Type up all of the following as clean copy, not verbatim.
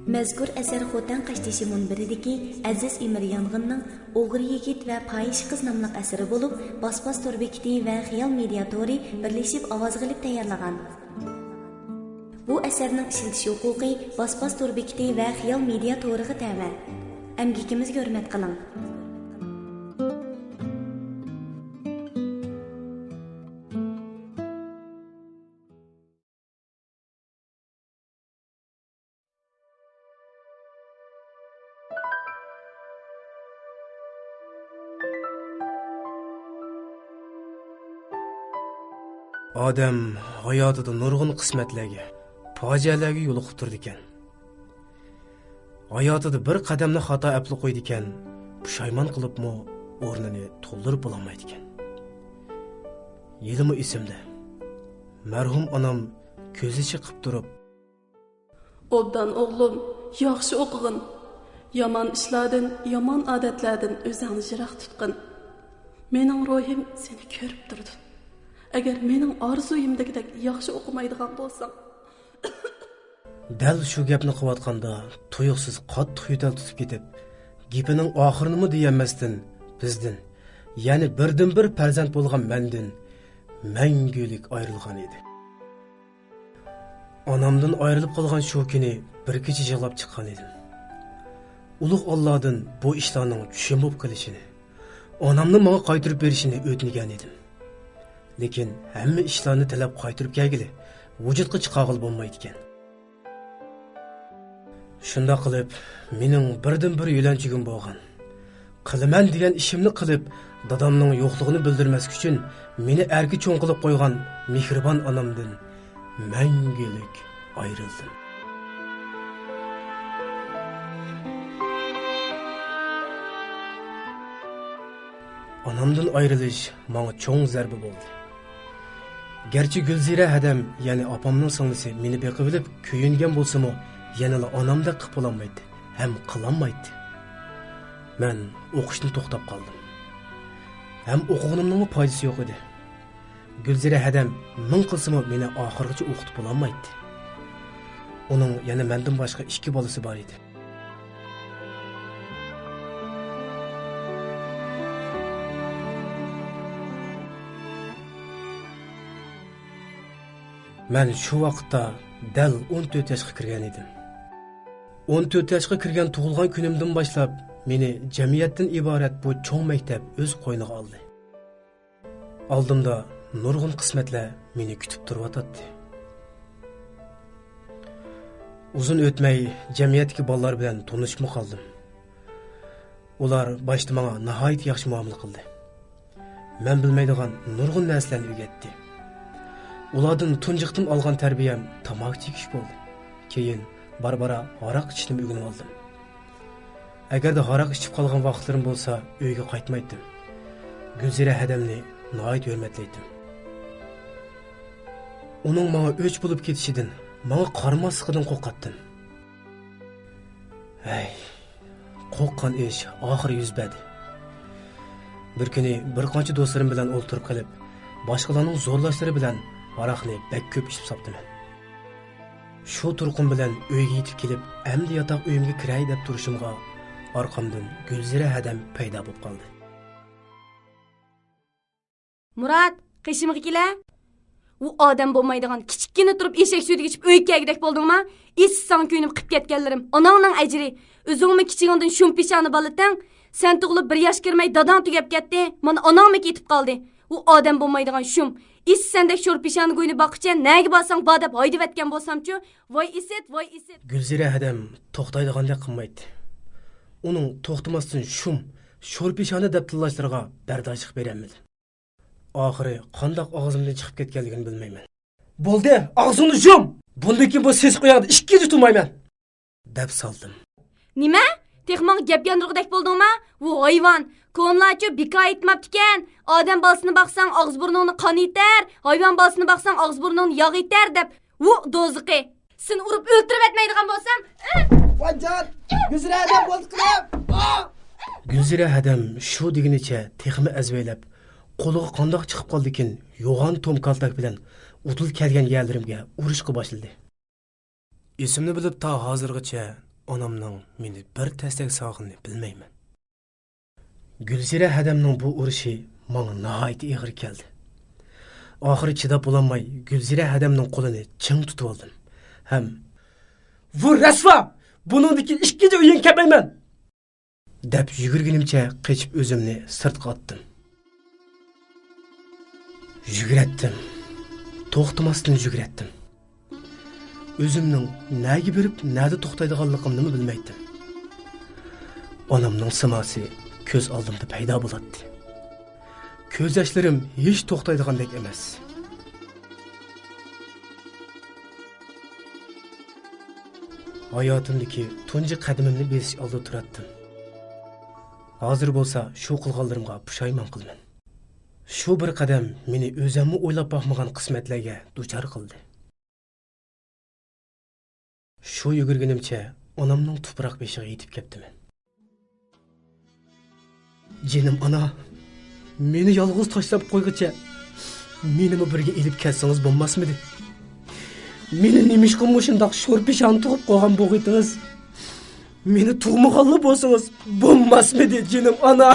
Мәзkur əsər Xotan Qaşteşi munbiridagi Aziz Emir Yang'inning O'g'ri yigit va Payish qiz nomli asari bo'lib, Basbas Tor bekiti va Xiyol Media Tori birlashib ovoz qilib tayyorlagan. Bu asarning ishiltish huquqi Basbas Tor bekiti va Xiyol Media Toriga tava. Amgikimizga hurmat qiling. Odam hayotida nurg'un qismatlarga, fojialarga yo'liqib turdi ekan. Hayotida bir qadamni xato apli qo'ydi ekan, pushaymon qilibmi o'rnini to'ldirib bo'lmaydi ekan. Yilimi esimda. Marhum onam ko'zi chiqib turib, "Obdan o'g'lim, yaxshi o'qig'in. Yomon ishlardan, yomon odatlardan o'zingni yiroq tutqin. Mening ruhim seni ko'rib turdi. Agar mening orzuyimdagidek yaxshi o'qimaydigan bo'lsang." Dal shu gapni qilayotganda tuyuqsiz qattiq yo'tal tutib ketib, gapining oxirini deyamasdan bizdan, ya'ni birdan bir farzand bo'lgan mendan mangulik ayrilgan edi. Onamdan ayrilib qolgan shu kuni bir kecha yig'lab chiqqan edim. Ulug' Allohdan bu ishlarning tushum bo'lib qolishini, onamni menga qaytarib berishini o'tnigan edim. Lekin hamma ishlarni talab qaytarib kelgili, vujudga chiqag'il bo'lmaydi ekan. Shunda qilib, mening birdan bir yo'lanchigim bo'lgan. Qilaman degan ishimni qilib, dadamning yo'qligini bildirmaslik uchun meni erki cho'ng qilib qo'ygan mehribon onamdan mangulik ayrildim. Onamdan ayrilish menga cho'ng zarba bo'ldi. Gerçi Gülzira hadam, ya'ni opamning singlisi meni beqilib kuyingan bo'lsa-mu, yanala onamda qilib bo'lanmaydi, ham qilolmaydi. Men o'qishni to'xtab qoldim. Ham o'qig'inimning foydasi yo'q edi. Gülzira hadam ming qilsa-mu meni oxirgacha o'qitib bo'lanmaydi. Uning yana mendan boshqa 2 bolasi bor edi. Men shu vaqtda dal 14 yoshga kirgan edim. 14 yoshga kirgan tug'ilgan kunimdan boshlab meni jamiyatdan iborat bu cho'ng maktab o'z qo'yniga oldi. Oldimda nurg'un qismatlar meni kutib turibdi. Uzun o'tmay jamiyatdagi bolalar bilan tanishib qoldim. Ular boshda menga nihoyat yaxshi muomala qildi. Men bilmaydigan nurg'un narsalarni o'rgatdi. Ulardan tunjiqdim olgan tarbiyam tamok chekish bo'ldi. Keyin barbara aroq ichishni o'rganib oldim. Agarda aroq ichib qolgan vaqtlarim bo'lsa, uyga qaytmaydim. Gülzira hadamni nihoyat hurmatlaydim. Uning menga o'ch bo'lib ketishidan, menga qarmasligidan qo'rqatdim. Hey, qo'rqqan ish oxiri yuz berdi. Bir kuni bir qancha do'stlarim bilan o'ltirib qolib, boshqalarning zo'rlashlari bilan aroqni bak ko'p ichib sapdiman. Shu turqum bilan uyga yetib kelib, endi yotoq uyimga kiray deb turishimga orqamdan Gülzira hadam paydo bo'lib qoldi. Murat, qishimga kela. U odam bo'lmaydigan kichikkina turib eshak sutiga ichib o'ykagidek bo'ldingmi? Essan ko'ynim qilib ketganlarim. Onangning ajri. O'zingmi kichigingdan shumpishani balatang, sen tug'ilib 1 yosh kirmay dadang tugab ketdi. Mana onangmi ketib qoldi. U odam bo'lmaydigan shum. Sendek sho'rpishani go'yni boqcha, nega bo'lsang bo deb haydib etgan bo'lsam-chu, voy isit. Gülzira hadam to'xtaydigandek qilmaydi. Uning to'xtamasdan sho'rpishani deb tillashlariga bardoshlik berolmadim. Oxiri qandoq og'zimdan chiqib ketganligini bilmayman. Bo'ldi, og'zingni yum. Bundan keyin bu ses qo'yadi, 2 tutmayman deb saldim. Nima? Texmon gap yandirg'idek bo'ldingmi? Bu hayvon ko'nlachu bika aytmabdi-kan. Odam bolasini baqsang og'iz burningni qon etar, hayvon bolasini baqsang og'iz burningni yog' etar deb. Bu doziqi. Seni urib o'ltirib etmaydigan bo'lsam, Vanjat, Gülzira hadam bo'ldi qilib. Gülzira hadam shu deginicha texmi azvaylab, qo'liga qandoq chiqib qoldi ekan, yo'g'on tom kaltak bilan utul kelgan yerlarimga urishga boshladi. Esimni bilib ta hozirgacha onamning meni bir tasdak sog'inni bilmayman. Gulzira hadamning bu urishi menga nihoyat og'ir keldi. Oxiri chidab bo'lolmay Gulzira hadamning qo'lini ching tutib oldim. Ham "Bu rasvo! Buningdagi ikkinchi o'yin kelmayman!" deb yugurgunimcha qochib o'zimni sirtqa otdim. Yugurdim. To'xtamasdan yugurdim. O'zimning nega berib, nada to'xtaydiganligimni bilmaydim. Onamning simosi ko'z oldimda paydo bo'ladi. Ko'z yoshlarim hech to'xtaydigandek emas. Hayotimdagi tunji qadamimni besish oldida turardim. Hozir bo'lsa shu qilganlarimga pushaymon qilman. Shu bir qadam meni o'zimni o'ylab boqmagan qismatlarga duchor qildi. Shu yugurgunimcha onamning tuproq beshiga yetib ketdiman. Jinim ana, meni yolg'iz tashlab qo'yguncha menimi birga elib ketsangiz bo'lmasmidi? Meni nimishqa shundoq sho'rpishon tug'ib qo'ygan bo'g'idingiz? Meni tug'maganli bo'lsangiz bo'lmasmidi, jinim ana?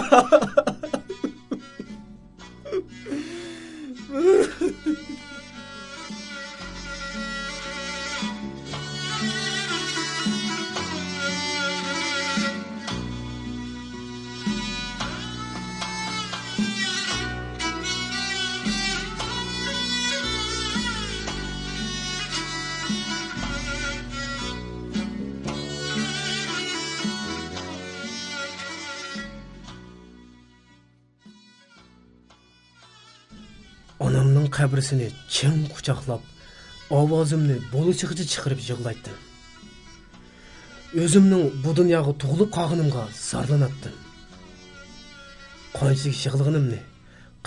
Onamning qabrisini ching quchoqlab, ovozimni bo'lichiqcha chiqarib yig'laydim. O'zimning bu dunyoga tug'ilib qolganimga zorlanatdim. Qanchalik yig'ilganimni,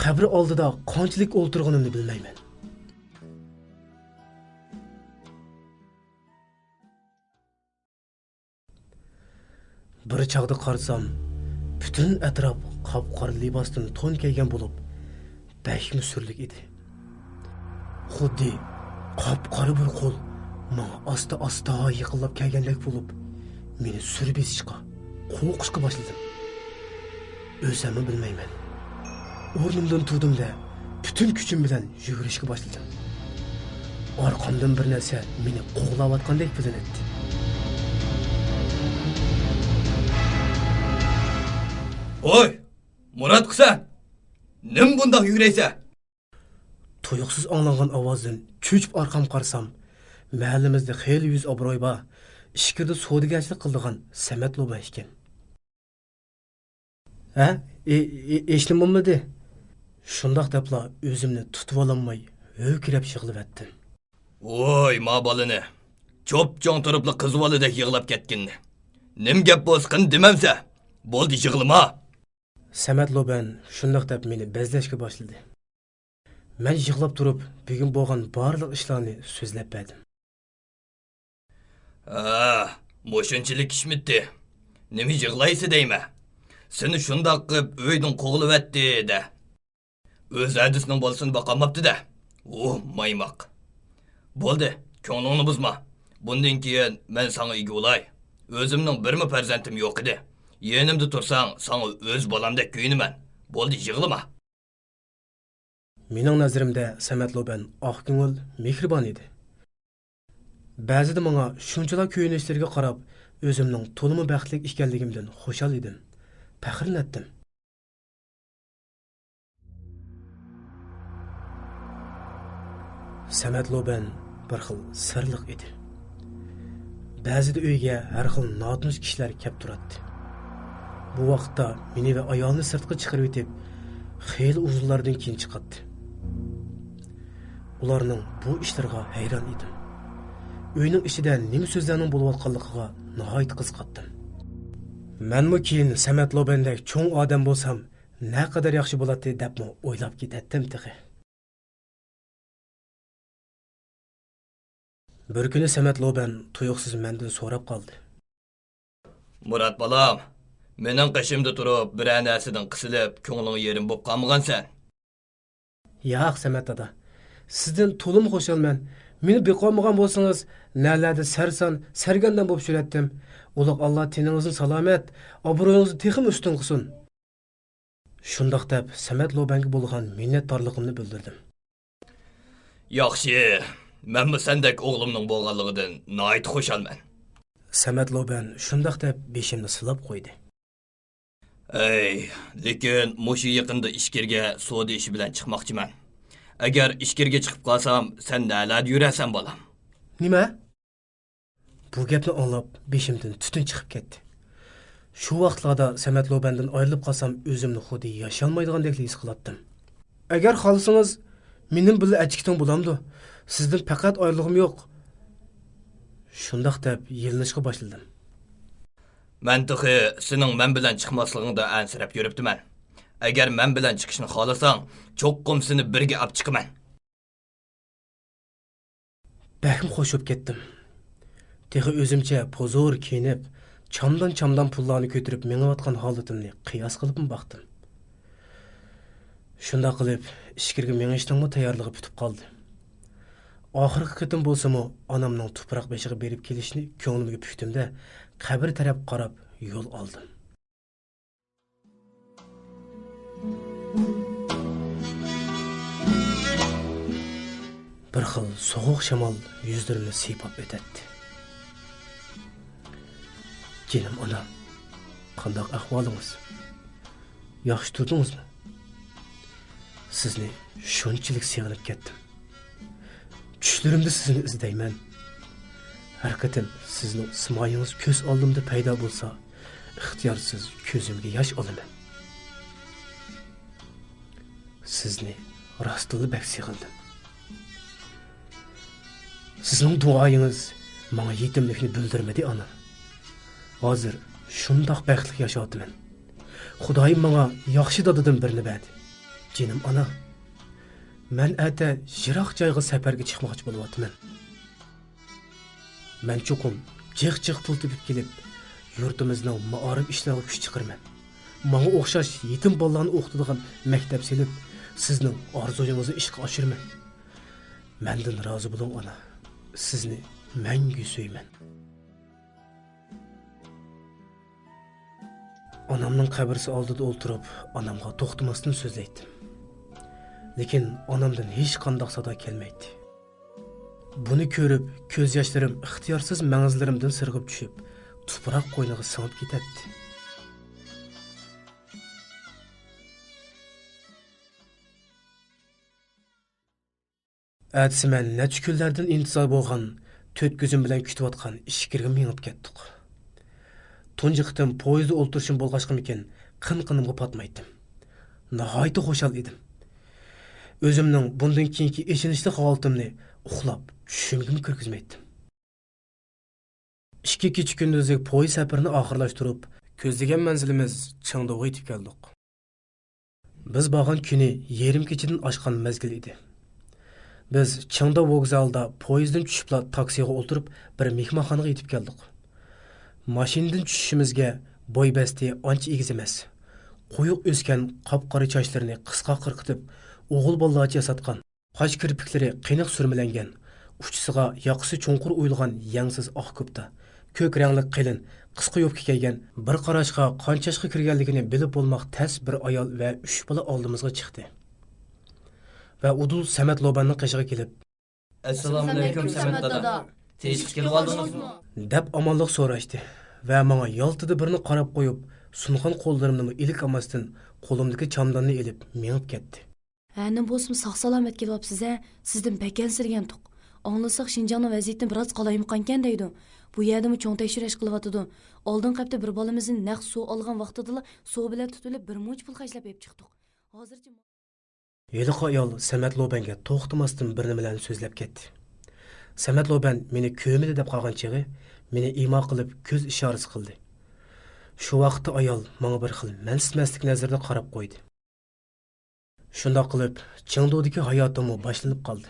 qabri oldida qanchalik o'ltirganimni bilmayman. Bir chaqda qarsam, butun atrof qop-qora libosdan to'n kiygan bo'lib, bashmi surlik edi. Xuddi qop-qora bir qo'l menga asta-asta yiqilib kelgandek bo'lib, meni surib esishga, qo'rqishga boshladim. O'zimni bilmayman. O'rnimdan turdim-da, butun kuchim bilan yugurishga boshladim. Orqamdan bir narsa meni qo'g'layotgandek bilinadi. Oy, Murat qısan, nim bundaq yuguraysa? Tuyuqsiz anglangan ovozdan cho'chib orqam qarsam, mahallimizda xeyli yuz obro'y bor, ishkirda savdogarchilik qildigan Samat Loba ekan. Ha? Eshlim bo'lmadi. Shundoq debla o'zimni tutib ololmay, o'kirab yig'lavatdim. Oy, ma balini. Cho'p-cho'ng turibli qizvolidek yig'lab ketginni. Nim gap bo'lsin demamsa, bo'ldi yig'lama. Samat Loban shundoq deb meni bezlashga boshladi. Men yig'lab turib, bugun bo'lgan barliq ishlarni so'zlab berdim. Mo'shunchilik ishmitdi. Nima yig'laysi deyma? Seni shundoq qilib o'ydan qo'g'livatdi de. O'z adisning bo'lsin baqamabdi-da. Maymoq. Bo'ldi, ko'nglingni buzma. Bundan keyin men sana ega bo'lay. O'zimning birmi farzandim yo'q edi. Yenimda tursang, sana o'z bolamdek kuyinaman. Bo'ldi, yig'lama. Mening nazarimda Samat Loban oq ko'ngil, mehribon edi. Ba'zida menga shunchalar kuyinishlarga qarab, o'zimning to'limi baxtli ekanligimdan xushal edim. Faxrlandim. Samat Loban bir xil sirliq edi. Ba'zida uyga har xil notanish kishilar kelib turadi. Bu vaqtda meni va ayolni sirtqa chiqarib etib, xeyli uzunlardan keyin chiqadi. Ularning bu ishlarga hayron edim. Uyning ichida nima so'zlarning bo'layotganligiga nihoyat qiziqdim. Menmi keyin Samat Lobandek cho'ng odam bo'lsam, naqadar yaxshi bo'ladi deb o'ylab ketdim tig'i. Bir kuni Samat Loban tuyuqsiz mendan so'rab qoldi. Murat balam, mening qishimda turib, bir narsadan qisilib, ko'ngling yerim bo'lib qolmagansan. Yo'q Samat aka. Sizdan to'lim xo'shalman. Meni beqolmagan bo'lsangiz, nalarda sarson, sargandan bo'lib yurdim. Ulug' Allah teningizni salomat, obro'yingizni texim ustun qilsin. Shundoq deb Samat Lobanga bo'lgan minnatdorligimni bildirdim. Yaxshi, menmi sendek o'g'limning bo'lganligidan nihoyat xursandman. Samat Loban shundoq deb beshimni silab qo'ydi. Lekin mushu yaqinda ishkirga savdo ishi bilan chiqmoqchiman. Agar ishkirga chiqib qolsam, sen nalad yurasan bolam. Nima? Bu gapni anglab beshimdan tutun chiqib ketdi. Shu vaqtlarda Samat Lobandan ayrilib qolsam, o'zimni xuddi yasholmaydigandek his qilatdim. Agar xohlasangiz, mening bilan achkiting bo'lamdi. Sizdan faqat ayrilg'im yo'q. Shundoq deb yilinishga boshladim. Men to'g'ri sening men bilan chiqmasligingda ansirab yuribdiman. Agar men bilan chiqishni xohlasang, cho'qqim seni birga olib chiqaman. Baxim xo'shib ketdim. Texi o'zimcha pozor kiyinib, chamdan pullarni ko'tarib menayotgan holatimni qiyos qilib baqdim. Shunda qilib, ishkirga menishtimmi tayyorligi bitib qoldi. Oxirgi qitim bo'lsa-mu, onamning tuproq beshiga berib kelishni ko'nglimga puktimda, qabr taraf qarab yo'l oldim. Bir xil sovuq shamol yuzlarimni siypab o'tadi. Jinim ona, qanday ahvolingiz? Yaxshi turdingizmi? Sizni shunchalik sevib ketdim. Tushlarimda sizni izlayman. Har qatim sizning simoyingiz ko'z oldimda paydo bo'lsa, ixtiyorsiz ko'zimga yosh olaman. Sizni rostli bak sevdim. Sizning duoyingiz menga yetimlikni bildirmadi ona. Hozir shundoq baxtli yashayapman. Xudoyim menga yaxshi dodidan birini berdi. Jinim ona, men ata yiroq joyga safarga chiqmoqchi bo'lyapman. Men cho'qim jiq pul topib kelib, yurtimizning ma'arif ishlariga kuch chiqarman. Menga o'xshash yetim bolalarni o'qitadigan maktab selib, sizning orzuyingizni ishga oshirman. Mendan rozi bo'ling ona. Sizni mangu suyman. Onamning qabrisi oldida o'ltirib, onamga to'xtamasdan so'zlaydim. Lekin onamdan hech qanday sado kelmaydi. Buni ko'rib, ko'z yoshlarim ixtiyorsiz mang'izlarimdan sirg'ib tushib, tuproq qo'yniga singib ketadi. Atsiman necha kunlardan intizor bo'lgan, to'rt ko'zim bilan kutayotgan ishkirga minib ketdik. Tunji qitim poyezdda o'ltirishim bo'lg'achqimikin, qin-qinimga patmaydim. Nihoyat xushal edim. O'zimning bundan keyingi eshinishli holatimni uxlab, tushimga kirgizmaydim. Ikki kecha kunduzlik poyezd safarini oxirlashtirib, ko'zlagan manzilimiz Changdouga yetib keldik. Biz borgan kuni yarim kechadan oshgan mezgil edi. Biz Changdou vokzalida poyezddan tushibla taksiga o'tirib, bir mehmonxonaga yetib keldik. Mashinadan tushishimizga bo'y basti ancha egiz emas. Qo'yuq o'sgan qop-qora sochlarini qisqa qirqitib, o'g'il bolalarcha yasatgan, qosh kirpiklari qiyniq surmalangan, uchisiga yoqisi cho'nqur o'yilgan yangsiz oq kupta, ko'k rangli qilin, qisqa yopka kiygan, bir qarashga qancha yoshga kirganligini bilib bo'lmoq tas bir ayol va 3 bola oldimizga chiqdi. Va udul Samat Lobanning qishiga kelib, Assalomu alaykum Samat dada. Tez kelib oldingizmi? deb omonlik so'rashdi va menga yoltida birini qarab qo'yib, sungan qo'llarimni ilik olmasdan qo'limdagi chamdanni elib menib ketdi. Әнім болсым сақ-саламет келіп апсыз, сіздің бәкен сірген тұқ. Аңлысақ Шинжаңның вәзиетін біраз қалайым қанкен дейді. Бұ едімі чоң тәкшіреш қылып атыды. Алдын қапты бір балымыздың нәқ су алған вақтыдылы су білән тұтылып бір мұч пұл қайшылап еп чықтық. Елік аял Samat Lobanға тоқтымастың бірні білән сөзлеп кетті. Samat Loban мені көмеді деп қалған чеғі, мені има қылып көз işarəsi қылды. Шу вақытта аял маңа бір қыл мәнсізмәстік нәзірді қарап қойды. Шунда qilib, Chengdoudagi hayotim boshlanib qoldi.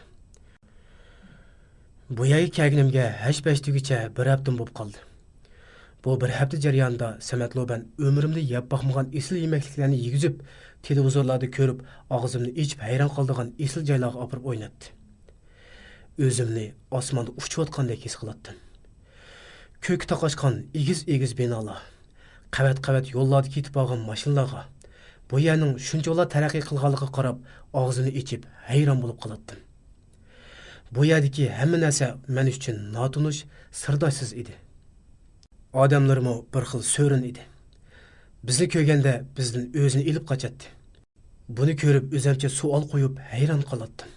Bu yerga kelganimga hash-bashtigacha bir haftam bo'lib qoldi. Bu bir hafta jarayonida Samat Loban umrimda yeb boqmagan esil yemekliklarni yegizib, televizorlarda ko'rib, og'zimni ichib hayron qoldigan esil joylarga olib o'ynatdi. O'zimni osmonda uchayotgandek his qilatdim. Көк тaqashqan egiz binolar, qavat yo'llarda ketib olgan mashinalarga, bu yerning shunchalar taraqqiy qilganligiga qarab, og'zini ochib hayron bo'lib qolatdim. Bu yerdagi hamma narsa men uchun notunish, sirdoshsiz edi. Odamlarmo bir xil so'rin edi. Bizni ko'rganda bizdan o'zini ilib qochadi. Buni ko'rib o'zimcha savol qo'yib hayron qolatdim.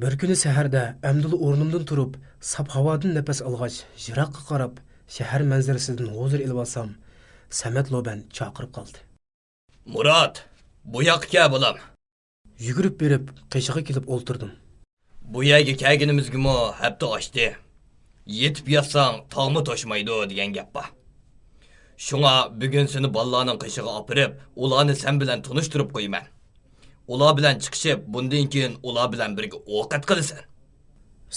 Bir kuni saharda Amdul o'rnimdan turib, sap havodan nafas olg'ach, yiroqqa qarab, shahar manzarasidan huzur ilib olsam, Samat Loban chaqirib qoldi. Murat, bu yoqqa bo'lam. Yugurib berib, qishig'i kelib o'ltirdim. Bu yerga kelganimizga hafta oshdi. Yetib yatsang tog'mi toshmaydi degan gap bor. Shunga bugun seni bolalarning qishig'i opirib, ularni sen bilan tanishtirib qo'yman. Ular bilan chiqishib, bundan keyin ular bilan birga ovqat qilasan.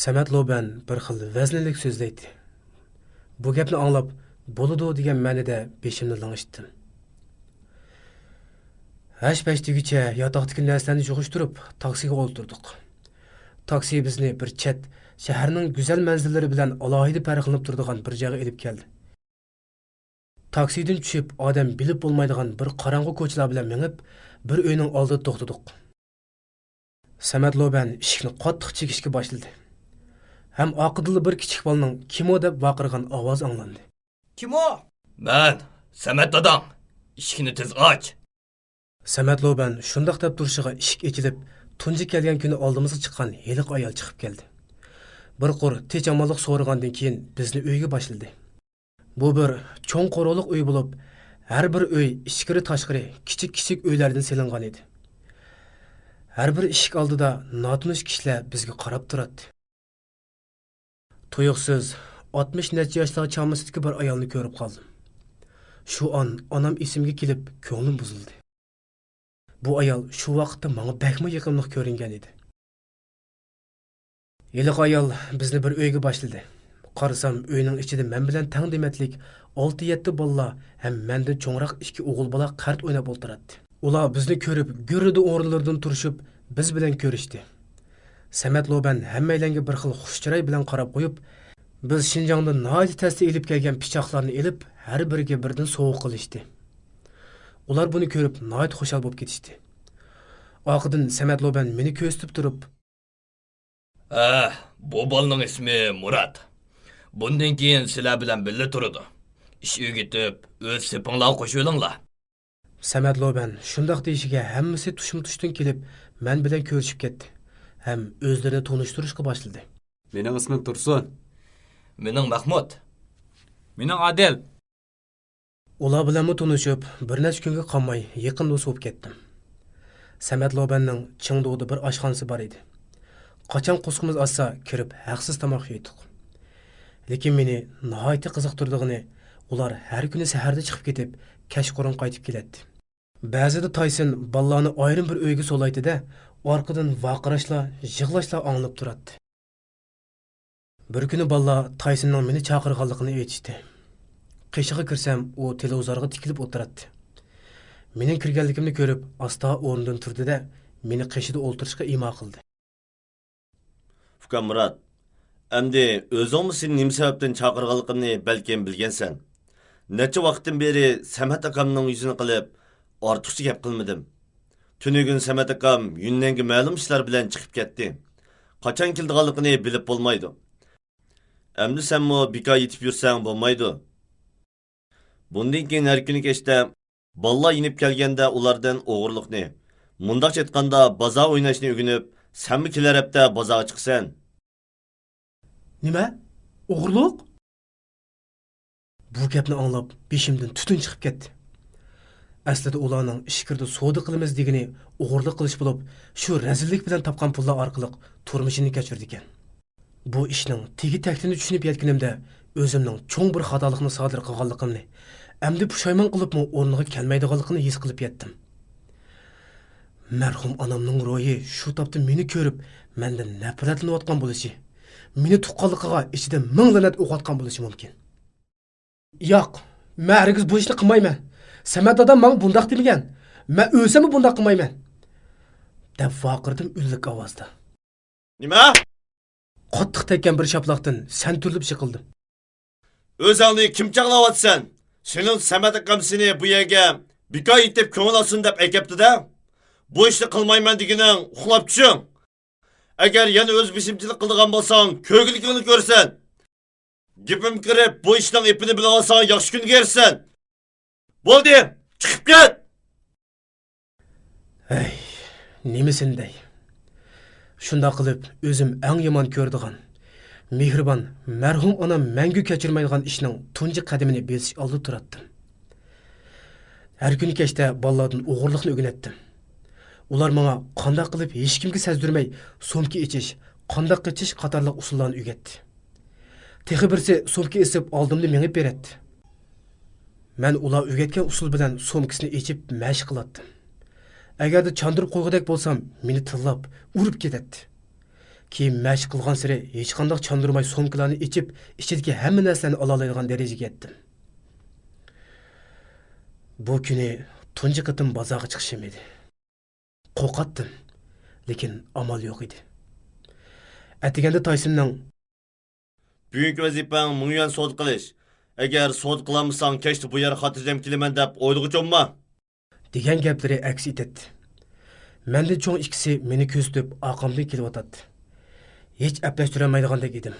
Samat Loban bir xil vaznlik so'zlaydi. Bu gapni anglab, bo'ladi degan ma'noda beshimni lang'ishdim. Hash-pashtigacha yotoqdagi narsalarni yig'ishtirib, taksiga o'ltirdik. Taksi bizni bir chet shaharning go'zal manzillari bilan alohida farqlanib turadigan bir joyga elib keldi. Taksidan tushib, odam bilib bo'lmaydigan bir qorong'u ko'chalar bilan minib, bir uyning oldida to'xtadik. Samat Loban eshikni qattiq chekishga boshladi. Ham oqidili bir kichik bolaning kimo deb baqirgan ovoz anglandi. Kim o? Men Samat dadang. Eshikni tez och. Samat Loban shundoq deb turishiga eshik ochilib, tunji kelgan kuni oldimizga chiqqan heliq ayol chiqib keldi. Bir qor techamonlik so'ragandan keyin bizni uyga boshladi. Bu bir cho'ng qo'roqliq uy bo'lib, har bir uy ichkari tashqari kichik uylardan selingan edi. Har bir eshik oldida notanish kishilar bizga qarab turadi. Tuyuqsiz 60 necha yoshlar chamasidagi bir ayolni ko'rib qoldim. Shu on onam esimga kelib, ko'nglim buzildi. Bu ayol shu vaqtda menga bakma yaqinlik ko'ringan edi. Yeliq ayol bizni bir uyga boshladi. Qarasam, uyning ichida men bilan tang dematlik 6-7 bolalar ham mendan cho'ngroq 2 o'g'il bola qart o'ynab o'tiradi. Ular bizni ko'rib, gurrida o'rinlaridan turishib, biz bilan ko'rishdi. Samat Loban hammalarga bir xil xushchiroy bilan qarab qo'yib, biz Shinjongdan noyat tasdi elib kelgan pichoqlarni elib, har biriga birdan sovuq qilishdi. Ular buni ko'rib, noyat xushal bo'lib ketishdi. Oqidan Samat Loban meni ko'zitib turib, Bu bolaning ismi Murat. Bundan keyin sizlar bilan birga turadi. Ish o'rgatib, o'z sepinglar qo'shib olinglar. Samat Loban shundoq deyishiga hammasi tushum-tushdan kelib, men bilan ko'rishib ketdi. Ham o'zlarini tanishtirishga boshladi. Mening ismim Tursun. Mening Mahmud. Mening Adel. Ular bilan tanishib, bir necha kunga qolmay yaqin do'st bo'lib ketdim. Samat Lobanning Chingduda bir oshxonasi bor edi. Qachon qusqimiz olsa, kirib haqsiz tomoq yedik. Lekin meni nihoyat qiziqtirdigini, ular har kuni saharda chiqib ketib, kashqo'rin qaytib keladi. Ba'zida Tayson bolalarni ayrim bir uyga so'laydi-da, orqadan vaqirashlar, yig'lashlar anglab turadi. Bir kuni bolalar Taysonning meni chaqirganligini aytishdi. Qishig'i kirsam, u televizorga tikilib o'tiradi. Mening kirganligimni ko'rib, asta o'rnidan turdi-da, meni qishida o'ltirishga imo qildi. Fukan Murat, endi o'zingmi seni nima sababdan chaqirganligini balkim bilgansan. Necha vaqtdan beri Samat akamning yuzini qilib, ortiqcha gap qilmadim. Tunugun Samat akam Yunnanga ma'lum ishlar bilan chiqib ketdi. Qachon kelganligini bilib bo'lmaydi. Endi senmi bika yetib yursang bo'lmaydi. Bundan keyin har kuni kechda bolalar inib kelganda ulardan o'g'irlikni, mundaq aytganda bozor o'ynashni o'rganib, senmi kelar hafta bozorga chiqsan. Nima? O'g'irlik? Bu gapni anglab, beshimdan tutun chiqib ketdi. Aslida ularning ishkirda savdo qilamiz degani o'g'irlik qilish bo'lib, shu razillik bilan topgan pullar orqali turmushini kechirdi ekan. Bu ishning tegi taklini tushunib yetganimda o'zimning cho'ng bir xatolikni sodir qilganligimni, endi pushaymon qilibmi o'rniga kelmaydiganligini his qilib yetdim. Marhum onamning ro'yi shu topda meni ko'rib, mendan nafratlanayotgan bo'lishi, meni tuqqanligiga ichida ming la'nat o'qotgan bo'lishi mumkin. Yo'q, men hargiz bu ishni qilmayman. Samat dadam menga bundoq demagan. Men o'zim bundoq qilmayman. Deb vaqirdim ullik ovozda. Nima? qattiq tekkan bir shaplaqdan sen turilib yiqildim. O'zingni kim chaqlayapsan? Sening Samat akam seni bu yerga bikoy etib ko'ngil olsin deb aytibdi-da. Bu ishni qilmayman deganing uxlab tushing. Agar yana o'z bishimchilik qildigan bo'lsang, ko'gilligingni ko'rsan. Gapim kirib, bu ishning ipini bilib olsang, yaxshi kun ko'rsan. Bo'ldi, chiqib ket. Ey, nimasinday? Shunda qilib, o'zim eng yomon ko'rdigan, mehribon, marhum onam mangu kechirmaydigan ishning tunji qadamini besish oldi turatdim. Har kuni kechda bolalardan o'g'irlikni o'rganatdim. Ular menga qanday qilib hech kimga sezdirmay so'mka ichish, qanday qichish qatorliq usullarni o'rgatdi. Texi birsi so'mka isib oldimda mengib beradi. Men ular o'rgatgan usul bilan so'mkasini ichib mashq qilatdim. Agarda chandırıp qo'ygudek bo'lsam, meni tillab, urib ketadi. Keyin mashq qilgan sari hech qanday chandırmay so'mkalarni ichib, ichidagi hamma narsani ola oladigan darajaga yetdim. Bu kuni tunji qitim bozorga chiqishim edi. Qo'rqatdim, lekin amal yo'q edi. Atiganda Taysimning Bugünkü vazifang mungyan so'd qilish. Agar so'd qilmasang, kechda bu yerga xotirjam kelaman deb o'ylig'ichonma. degan gaplari aks etadi. Mendan cho'ng ikkisi meni ko'zitib orqamdan kelib o'tadi. Hech aplashtirolmaydigandek edim.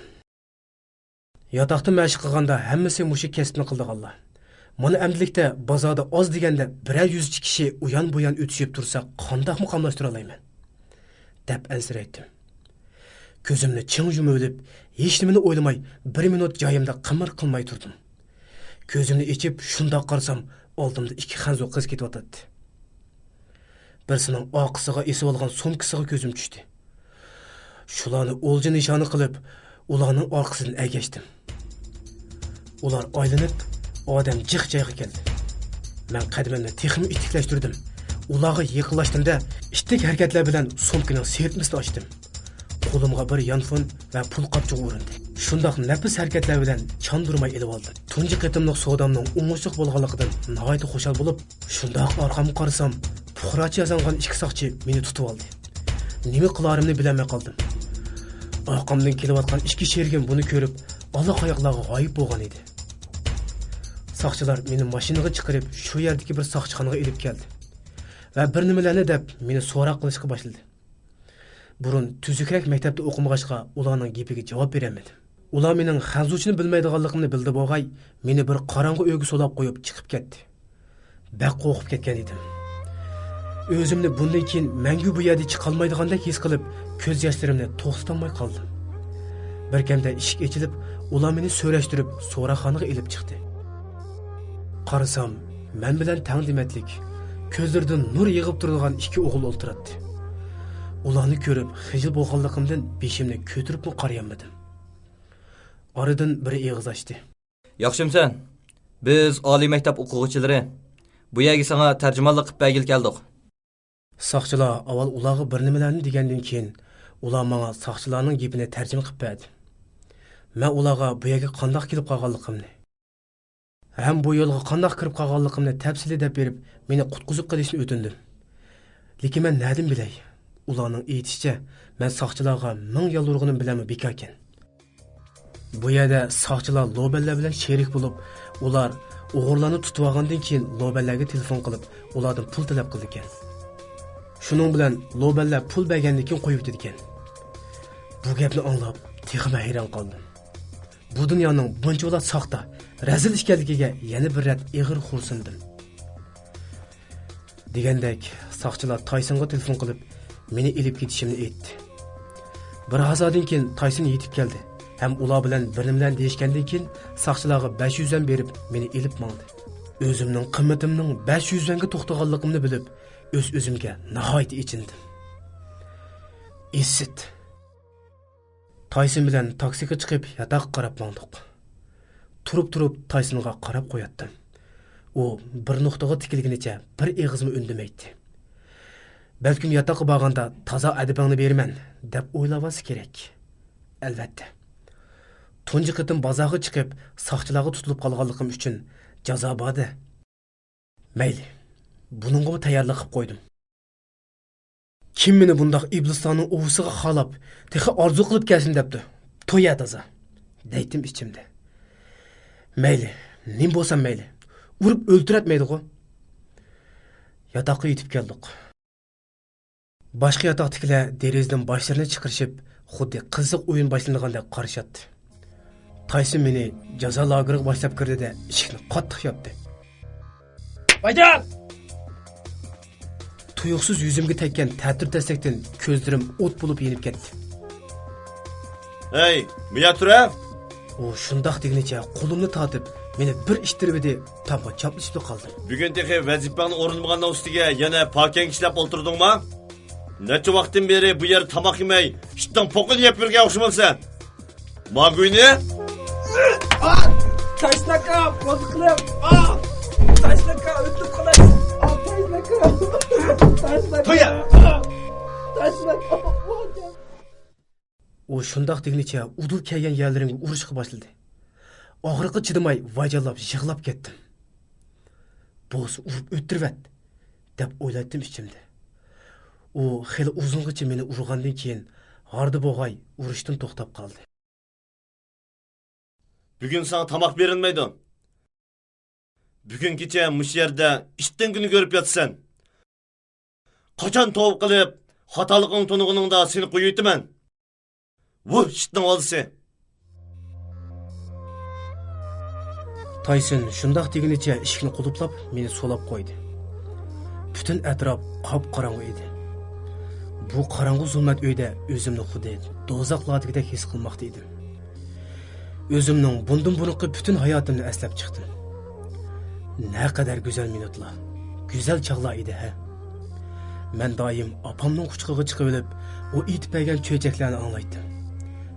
Yotoqda mashq qilganda hammasi mushi kasbni qildiganlar. Mana amdilikda bozorda oz deganda 100 kishi uyan-buyan o'tishib tursa, qandoqmi qamlashtira olayman? deb ansiraydim. Ko'zimni ching yumib olib, hech nimani o'ylamay 1 minut joyimda qimir qilmay turdim. Ko'zimni ichib shundoq qarsam, oldimda 2 xanzo qiz ketib o'tadi. Birisining oqisiga esib olgan so'mkasiga ko'zim tushdi. Shularni o'lja nishoni qilib, ularning orqasidan agashdim. Ular aylanib, odam jiq joyga keldi. Men qadamimni texmi itiklashtirdim. Ularga yaqinlashdimda, ittik harakatlar bilan so'mkaning sertmisini ochdim. Qo'limga bir yanfon va pul qopchig'i urindi. Shundoq nafis harakatlar bilan chandurmay elib oldim. Tunji qitimliq sodamning o'ng'ishliq bo'lganligidan nihoyat xushal bo'lib, shundoq orqamga qarasam, puxrachi yozangan 2 soqchi meni tutib oldi. Nima qilarimni bilmay qoldim. Orqamdan kelayotgan 2 shergim buni ko'rib, allaqayoqlarga g'oyib bo'lgan edi. Soqchilar meni mashinaga chiqarib, shu yerdagi bir soqchixonaga elib keldi. Va bir nimalarni deb meni so'roq qilishga boshladi. Burun tuzukrak maktabda o'qimag'achqa ularning gapiga javob beramadim. Ular mening xanzuchini bilmaydiganligimni bildi bo'g'ay, meni bir qorong'i uyga solab qo'yib chiqib ketdi. Baq qo'rqib ketgan edim. O'zimni bundan keyin mangu bu yerda chiqolmaydigandek his qilib, ko'z yoshlarimni to'xtatolmay qoldim. Bir kamda eshik ochilib, ular meni so'rashtirib, so'raxonaga elib chiqdi. Qarasam, men bilan tang dematlik, ko'zlaridan nur yig'ib turadigan 2 o'g'il o'ltiradi. Ularni ko'rib, xijil bo'lganligimdan beshimni ko'tirib qarayolmadim. Oradan biri og'iz ochdi. Yaxshimsan? Biz oliy maktab o'quvchilari bu yerga sana tarjimonlik qilib bagil keldik. Soqchilar avval ularga bir nimalarni degandan keyin ular menga soqchilarning gapini tarjima qilib berdi. Men ularga bu yerga qanday kelib qolganligimni, ham bu yo'lga qanday kirib qolganligimni tafsili deb berib, meni qutqizib qilishni o'tindim. Lekin men na'dim bilay? Ularning aytishicha, men soqchilarga 1000 yolurg'unim bilanmi bekor ekan. Bu yerda soqchilar loballar bilan sherik bo'lib, ular o'g'irlarni tutib olgandan keyin loballarga telefon qilib, ulardan pul talab qildi ekan. Shuning bilan loballar pul bergandan keyin qo'yib ketdi ekan. Bu gapni anglab, texma hayron qoldim. Bu dunyoning bunchalar soxta, razil ishkanligiga yana bir rat ig'ir xursindim. Degandek, soqchilar Taysonga telefon qilib, meni elib ketishimni aytdi. Bir hazardan keyin Tayson yetib keldi. Hem ular bilan bir nimalarni deyishgandan keyin soqchilarga 500 yuan berib, meni elib mangdi. O'zimning qimmatimning 500 yuanga to'xtaganligimni bilib, o'z-o'zimga nihoyat ichindim. Isit. Tayson bilan taksiga chiqib, yotoqqa qarab mangdik. Turib Taysonga qarab qo'yatdim. U bir nuqtaga tikilgunicha bir eg'izmi undamaydi. Balkim yotoqqa borganda toza adibingni beraman deb o'ylabasi kerak. Albatta. Tunji qitim bozorga chiqib, soqchilarga tutilib qolganligim uchun jazo bordi. Mayli, buningga tayyorlik qilib qo'ydim. Kim meni bundoq iblislarning o'visiga xalab, texi orzu qilib kelsin debdi. to'ya toza deydim ichimda. Mayli, nim bo'lsam mayli. Urib o'ltiratmaydi-ku. Yotoqqa yetib keldik. Boshqa yotoqdagilar derazadan boshlarini chiqarishib, xuddi qiziq o'yin boshlanagandek qarashatdi. Tayson meni jazo lageriga boshlab kirdi-da, eshikni qattiq yopdi. Baydan! Tuyuqsiz yuzimga tekkan ta'tir tasakdan ko'zlarim o't bo'lib yenib ketdi. Hey, buya tura. U shundoq degunicha qo'limni tortib, meni bir ishtirib edi, tamga chaplashib qoldim. Bugun texi vazifangni o'rinmagandan ustiga yana pakang ishlab o'tirdingmi? Necha vaqtdan beri bu yer tamoq yemay, ishdan poqil yeb yurgan o'xshamaysan. Maguyni? Tashlaka, qo'zi qilib. Tashlaka, o'tib qolay. Tashlaka. To'ya. Tashlaka. U shundoq degunicha udul kelgan yerlarimga urishga boshladi. Og'riqqa chidamay vajallab yig'lab ketdim. Bo'z urib o'ttirvat deb o'yladim ichimda. U xil uzungacha meni urgandan keyin harda bo'g'ay urishdan to'xtab qoldi. Bugun sana tamoq berilmaydi. Bugun kecha mush yerda ishdan kuni ko'rib yotsan. Qachon tavb qilib, xatoliging tunug'ingda seni qo'yaytiman. Bu ishdan olsa. Tayson shundoq degunicha eshikni qulflab meni so'lab qo'ydi. Butun atrof qop-qorong'u edi. Bu qorong'u zulmat uyda o'zimni xuddi dozoqlardagidek his qilmoqda edim. O'zimning bundan buruqi butun hayotimni eslab chiqdim. Ne kadar güzel minutlar, güzel çağlar edi ha. Men doim opamning quchqig'iga chiqib olib, u itib bergan cho'chaklarni anglaydim.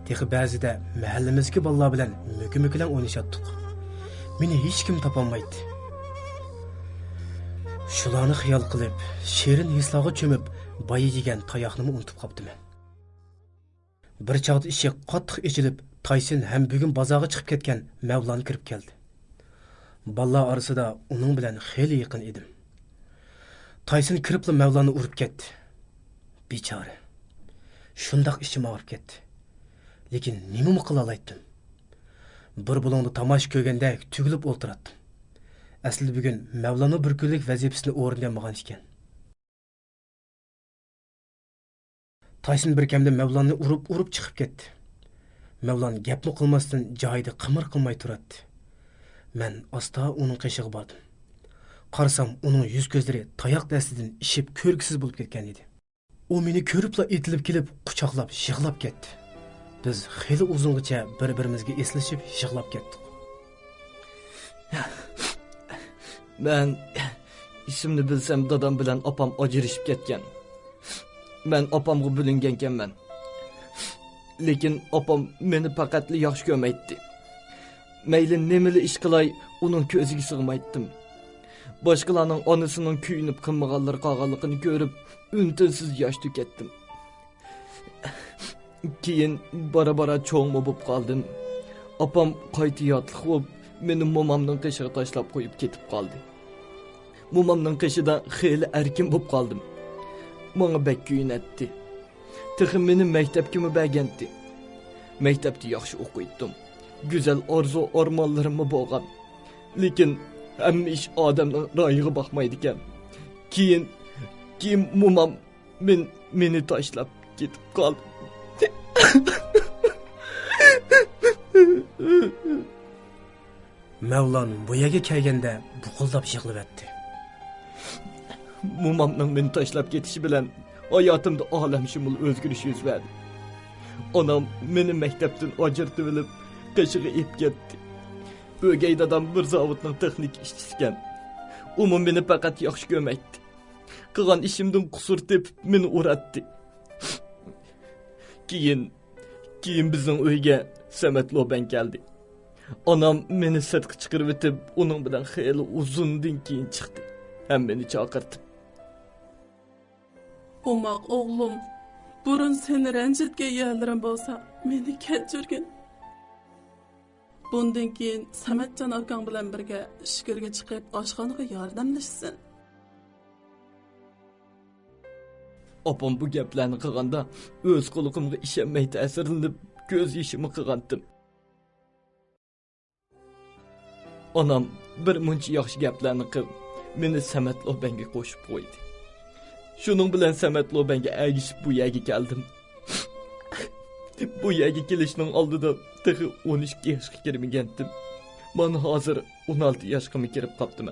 Texi ba'zida mahallamizga bolalar bilan mukimikilan o'ynashatdik. Meni hech kim topolmaydi. Shularni xiyol qilib, shirin hislarga cho'mib, boyi yegan tayoqni unutib qoldim. Bir chaqda eshik qattiq ichilib, Tayson ham bugun bozorga chiqib ketgan Mavlon kirib keldi. Balla arasida uning bilan xeyli yaqin edim. Tayson kiribla Mavlonni urib ketdi. Bechora. Shundoq ishim og'rib ketdi. Lekin nima qila oldim? Bir bulongni tomosha ko'rganda tugilib o'ltirdim. Aslida bugun Mavlonni bir kunlik vazifasini o'rganmagan ekan. Tayson bir kamda Mavlonni urib chiqib ketdi. Mavlon gapni qilmasdan joyida qimir qilmay turadi. Men asta uning qishig'iga bordim. Qarasam, uning yuz ko'zlari tayoq dastidan ishib ko'rgisiz bo'lib ketgan edi. U meni ko'ribla etilib kelib, quchoqlab, yig'lab ketdi. Biz xeyli uzungacha bir-birimizga eslashib, yig'lab ketdik. Men ismini bilsam dadam bilan opam ajrashib ketgan. Men opamga bo'lingan ekanman. Lekin opam meni faqatli yaxshi ko'rmaydi. Mayli nemili ish qilay, uning ko'ziga sig'maydim. Boshqalarning onasining kuyinib qilmaganlari qolganligini ko'rib, untinsiz yosh to'katdim. Keyin bara cho'ng bo'lib qoldim. Opam qayta yotliq bo'lib, meni momamning qishiga tashlab qo'yib ketib qoldi. Momamning qishida xeyli erkin bo'lib qoldim. Menga bek kuyinatdi. Texim meni maktabga bergandi. Maktabda yaxshi o'qiydim. Güzel arzu armanlarım bo'lgan. Lekin hamma ish odamning ro'yiga boqmaydi ekan. Keyin momam meni tashlab ketib qoldi. Mavlon bu yerga kelganda buqildab yig'layapti. Momamning meni tashlab ketishi bilan hayotimda olamshumul o'zgarish yuz berdi. Onam meni maktabdan ajratib olib, qishig'i ep ketdi. O'gay dadam bir zavodning texnik ishchisi ekan. U meni faqat yaxshi ko'rmaydi. Qilgan ishimdan qusur tepib meni uratdi. Keyin bizning uyga Samat Loban keldi. Onam meni sirtqa chiqarib o'tib, uning bilan xeyli uzundan keyin chiqdi. Ham meni chaqirdi. Omaq oğlum, burun seni rencitken yerlerim bolsa, meni kechirgin. Bundan keyin Sametcan akang bilan birga ishkirga chiqib, oshxonaga yordamlashsin. Opam bu gaplarni qilganda o'z qulig'imga ishonmay ta'sirlanib, göz yaşımı qilgandim. Onam bir muncha yaxshi gaplarni qilib, meni Samat Lobanga qo'shib qo'ydi. Shuning bilan Samat Lobanga agishib bu yerga keldim. Bu yerga kelishning oldida tig'i 12 yoshga kirmagandim. Mana hozir 16 yoshga kirib qopdim.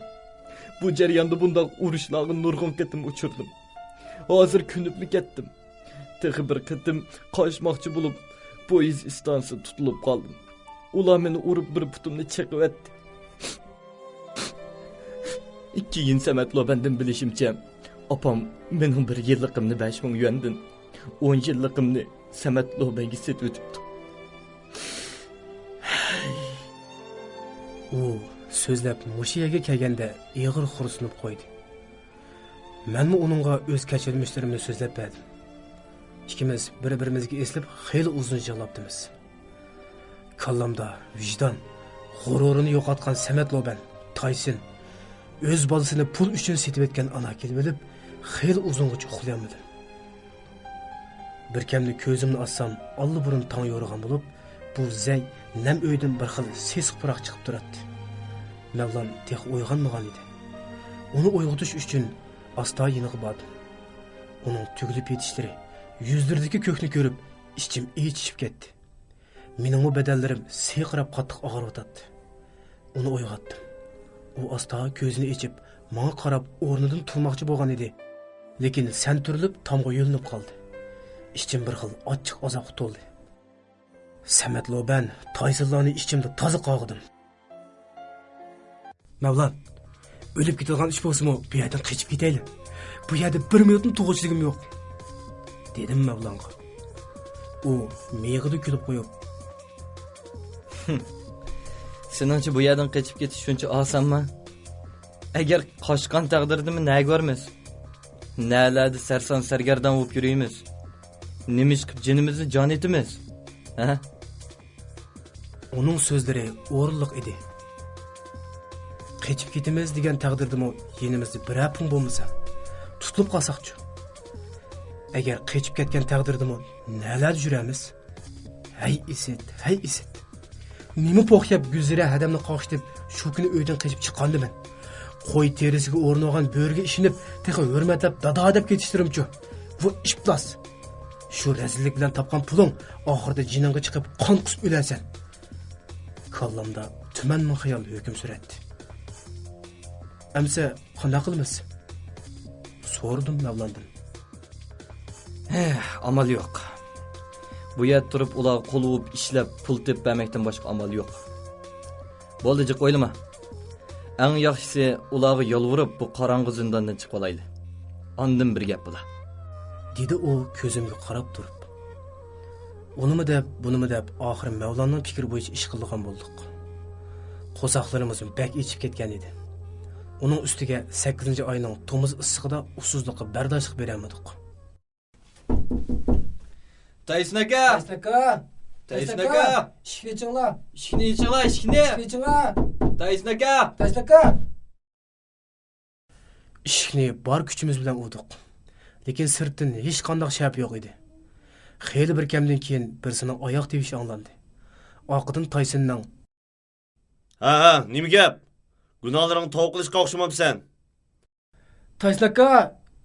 Bu jarayonda bunday urushlarga nurg'un qitim uchirdim. Hozir kunibni ketdim. Tig'i bir qitim qochmoqchi bo'lib, poyezd istansiyasi tutilib qoldim. Ular meni urib bir putimni chiqib etdi. Keyin Samat Lobandan bilishimcha, opam mening bir yilligimni 5000 yuandan 10 yilligimni Samat Lobanga setib o'tibdi. U so'zlab mushiyaga kelganda ig'ir xursinib qo'ydi. Menmi uningga o'z kechirmishlarimni so'zlab berdim. Ikkimiz bir-birimizga eslib xeyli uzun javoblabdimiz. Kallamda vijdon, g'ururini yo'qotgan Samat Loban, Taysin o'z bolasini pul uchun setib etgan ana kelib olib, xeyli uzungacha uxlayolmadim. Bir kamni ko'zimni ochsam, allaburun tong yo'rg'an bo'lib, bu zay nam uydan bir xil sesiq puroq chiqib turadi. Mavlon tex uyg'onmagan edi. Uni uyg'otish uchun asta yiniqib bordim. Uning tugilib yetishlari, yuzlaridagi ko'kni ko'rib, ichim ichishib ketdi. Mening badallarim siyqirab qattiq og'riyotdi. Uni uyg'otdim. U asta ko'zini ochib, menga qarab o'rnidan turmoqchi bo'lgan edi. Lekin sen turilib tomga yo'linib qoldi. İçim bir xil ochiq azobga to'ldi. Samat Loban, Taysinlarni ichimda toza qog'idim. Mavlon, o'lib ketadigan ish bo'lsa-mu, bu yerdan qochib ketayli. Bu yerda 1 minutni to'g'richiligim yo'q, dedim Mavlonga. U miyig'ida kulib qo'yib, Seningcha bu yerdan qochib ketish shuncha osonmi? Agar qochgan taqdirdami nega bormiz? Nalarda sarson sargardan bo'lib yuramiz? Nimish qilib jinimizni jon etimiz? Ha? Uning so'zlari o'rinliq edi. Qochib ketimiz degan taqdirdami, yenimizda bir apun bo'lmasa, tutilib qolsaqchi. Agar qochib ketgan taqdirdami, nalar yuramiz? Hay isit. Nima po'xyab Gulzira hadamni qo'shitib, shu kuni uydan qochib chiqqandiman. Qo'y terisiga o'rnagan bo'rga ishinib, texa hurmatlab dada deb ketishtirimchi. Bu ishplas. Shu razillik bilan topgan puling oxirida jiningga chiqib qon qusib o'lasan. Kallamda tumanmi xayol hukm suratdi. Amsa qanday qilamiz? So'radim Mavlondan. Amal yo'q. Bu yer turib ular qo'luvib ishlab pul tep bermakdan boshqa amal yo'q. Bo'ldi, jiq o'ylama. Eng yaxshisi ularga yolvurib bu qorong'u zindondan chiqib olayli. Ondan bir gap bo'la. Dedi u ko'zimga qarab turib. Unimi deb, bunimi deb oxir Mavlonning fikri bo'yicha ish qilgan bo'ldik. Qo'saqlarimiz bak ichib ketgan edi. Uning ustiga 8-oyning tomuz issig'ida usuzlikqa bardoshlik beramadik. Taysin aka! Taysin aka! Ishni ichinglar. Taysin aka! Ishni bor kuchimiz bilan urdik. Lekin sirtdan hech qanday shap yo'q edi. Xeyli bir kamdan keyin birisining oyoq tevishi anglandi. Oqidan Taysinning Ha, nima gap? Gunohlaring to'qilishga o'xshamabsan. Taysin aka,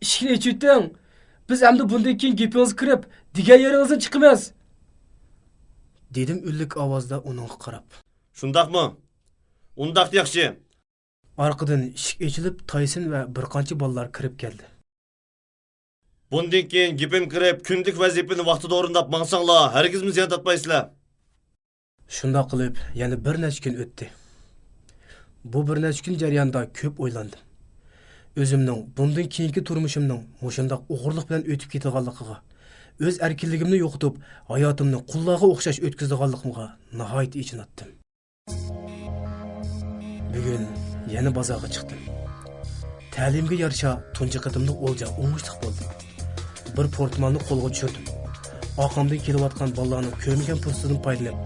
ishni ichitding. Biz endi bundan keyin gapingiz kirib, degan yeringizdan chiqamiz. dedim ullik ovozda uningga qarab. Shundaqmi? Undaq yaxshi. Arqadan eshik ochilib, Taysin va bir qancha bolalar kirib keldi. Bundan keyin gapim kirib, kunlik vazifani vaqtida o'rindab mansanglar, hargizmi ziyon tatmaysizlar. Shunda qilib, yana bir necha kun o'tdi. Bu bir necha kun jarayonida ko'p o'ylandim. O'zimning bundan keyingi turmushimning mushundaq o'g'irlik bilan o'tib ketganligiga, o'z erkinligimni yo'qotib, hayotimni qullarga o'xshash o'tkazganligimga nihoyat ichinatdim. Bugun yana bozorga chiqdim. Ta'limga yarasha tunji qatimda o'lja o'ngishliq bo'ldi. Bir portmanni qo'lga tushirdim. Oqamdan kelayotgan bolalarning ko'rmagan fursatidan foydalanib,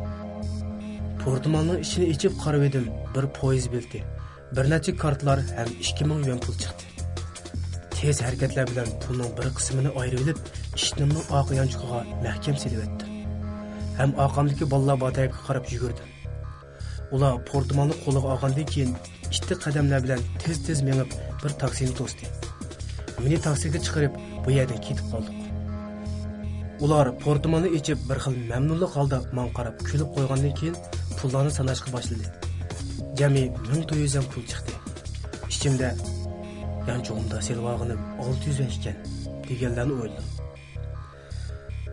portmanning ichini ichib qarab edim. Bir poyezd bildi. Bir necha kartlar ham 2000 yuan pul chiqdi. Tez harakatlar bilan pulning bir qismini ayirib olib, ishtimning oq yonchiqiga mahkam silib etdim. ham orqamdagi bolalar bataga qarab yugurdim. Ular portmonni qo'liga olgandan keyin ishti qadamlar bilan tez menib bir taksini to'sdi. Meni taksiga chiqarib bu yerdan ketib qoldik. Ular portmonni ichib bir xil mamnunlik holda men qarab kulib qo'ygandan keyin pullarni sanashga boshladi. Jami 1400 ham pul chiqdi. Ichimda yanchog'imda selib olganim 600 ekan deganlarni o'yladim.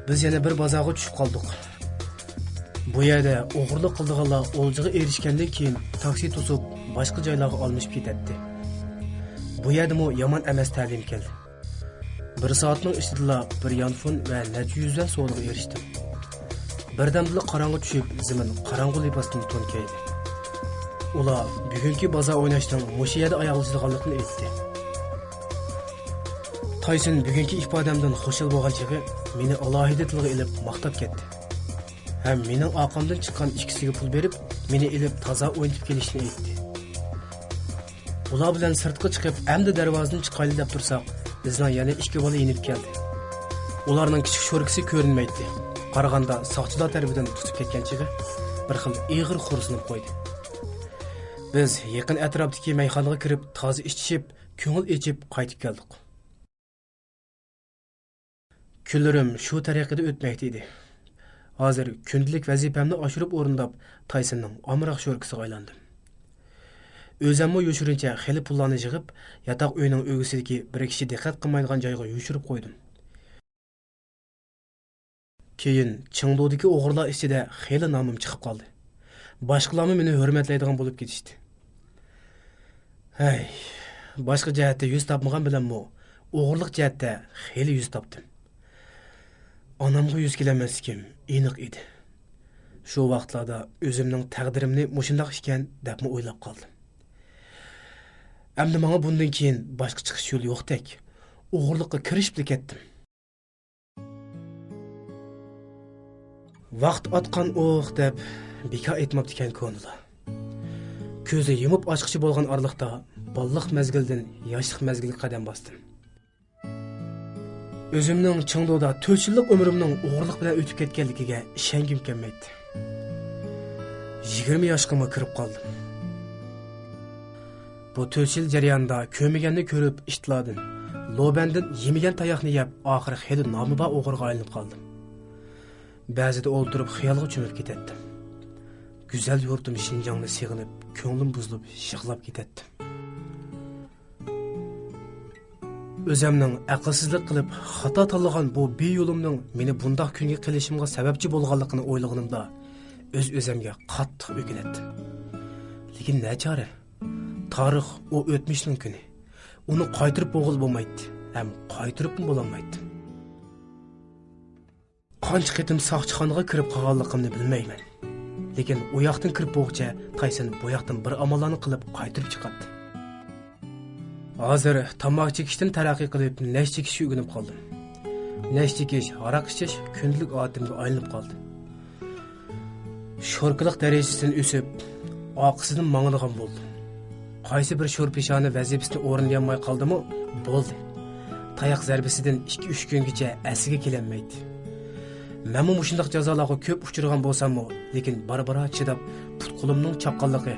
Biz yana bir bozorga tushib qoldik. Bu yerda o'g'irlik qildiganlar o'ljiga erishgandan keyin taksi to'sib boshqa joylarga olmishib ketadi. Bu yerda mo yomon emas ta'lim keldi. 1 soatning ichida bir yanfon va necha yuzdan so'rg'a erishdim. Birdamda qorong'i tushib, zimin qorong'i libosdan to'nkaydi. Ular bugungi bozor o'ynashdan mushu yerda oyoqlashganligini aytdi. Tayson bugungi ifodamdan xushal bo'lgan chig'i meni alohida tilga ilib maqtab ketdi. Ham mening orqamdan chiqqan ikkisiga pul berib, meni ilib toza o'ynab kelishni aytdi. Ular bilan sirtqa chiqib, endi darvozadan chiqayli deb tursak, bizning yana ikki bola inib keldi. Ularning kichik sho'rkisi ko'rinmaydi. Qaraganda soqchilar tarafidan tutib ketgan chig'i bir xil ig'ir xo'rsinib qo'ydi. Biz yaqin atrofdagi mayxonaga kirib, toza ichishib, ko'ngil ichib qaytib keldik. Kunlarim shu tariqada o'tmoqda edi. Hozir kundalik vazifamni oshirib o'rindab, Taysonning omroq sho'rkisiga aylandim. O'zimmi yoshirincha xeli pullarni yig'ib, yotoq uyining o'gisidagi bir kishi diqqat qilmaydigan joyga yoshirib qo'ydim. Keyin Chengdodagi o'g'irlar ichida xeli nomim chiqib qoldi. Boshqalarmi meni hurmatlaydigan bo'lib ketishdi. Hay, boshqa jihatda yuz topmagan bilanmi, o'g'irlik jihatda xeli yuz topdim. Onamga yuz kelamaskim aniq edi. Shu vaqtlarda o'zimning taqdirimni mushundoq ekan deb o'ylab qoldim. Endi menga bundan keyin boshqa chiqish yo'li yo'qdek, o'g'irlikqa kirishib ketdim. Vaqt atqan o'q deb bekor aytmabdi ekan ko'ngli. Ko'zi yumib ochqichi bo'lgan orliqda balliq mezgildan yoshlik mezgilga qadam bosdim. O'zimning Chengdoda 4 yillik umrimning o'g'irlik bilan o'tib ketganligiga ishongim kelmaydi. 20 yoshga kirib qoldim. Bu 4 yil jarayonida ko'miganni ko'rib ishtladim. Lobandan yemigan tayoqni yeb, oxiri xeli nomiba o'g'irga aylanib qoldim. Ba'zida o'ltirib xiyolga cho'mib ketdim. Güzel yurtum Şinjan'ni sig'inib, ko'nglim buzilib, yig'lab ketdim. O'zimning aqlsizlik qilib, xato tanlagan bu beyo'limning meni bundoq kunga qilishimga sababchi bo'lganligini o'ylaganimda o'z-o'zimga qattiq o'kindim. Lekin nachora? Tarix o o'tmishning kuni. Uni qaytirib bo'g'il bo'lmaydi, ham qaytirib bo'lolmaydi. Qancha qitim soqchixonaga kirib qolganligimni bilmayman. Lekin u yoqdan kirib bo'g'cha Tayson bu yoqdan bir amallarni qilib qaytirib chiqadi. Hozir tamoq chekishdan taraqqiy qilib, nash chekishga o'rganib qoldim. Nash chekish, aroq ichish kundalik odatimga aylanib qoldi. Sho'rqilik darajasidan o'sib, oqisidan mang'ilgan bo'ldim. Qaysi bir sho'rpeshoni vazifasini o'rinlayolmay qoldimi? Bo'ldi. Tayoq zarbasidan 2-3 kungacha asiga kelinmaydi. Men bu shundoq jazolarga ko'p uchragan bo'lsam-mu, lekin barbara chidab, put-qo'limning chaqqanligi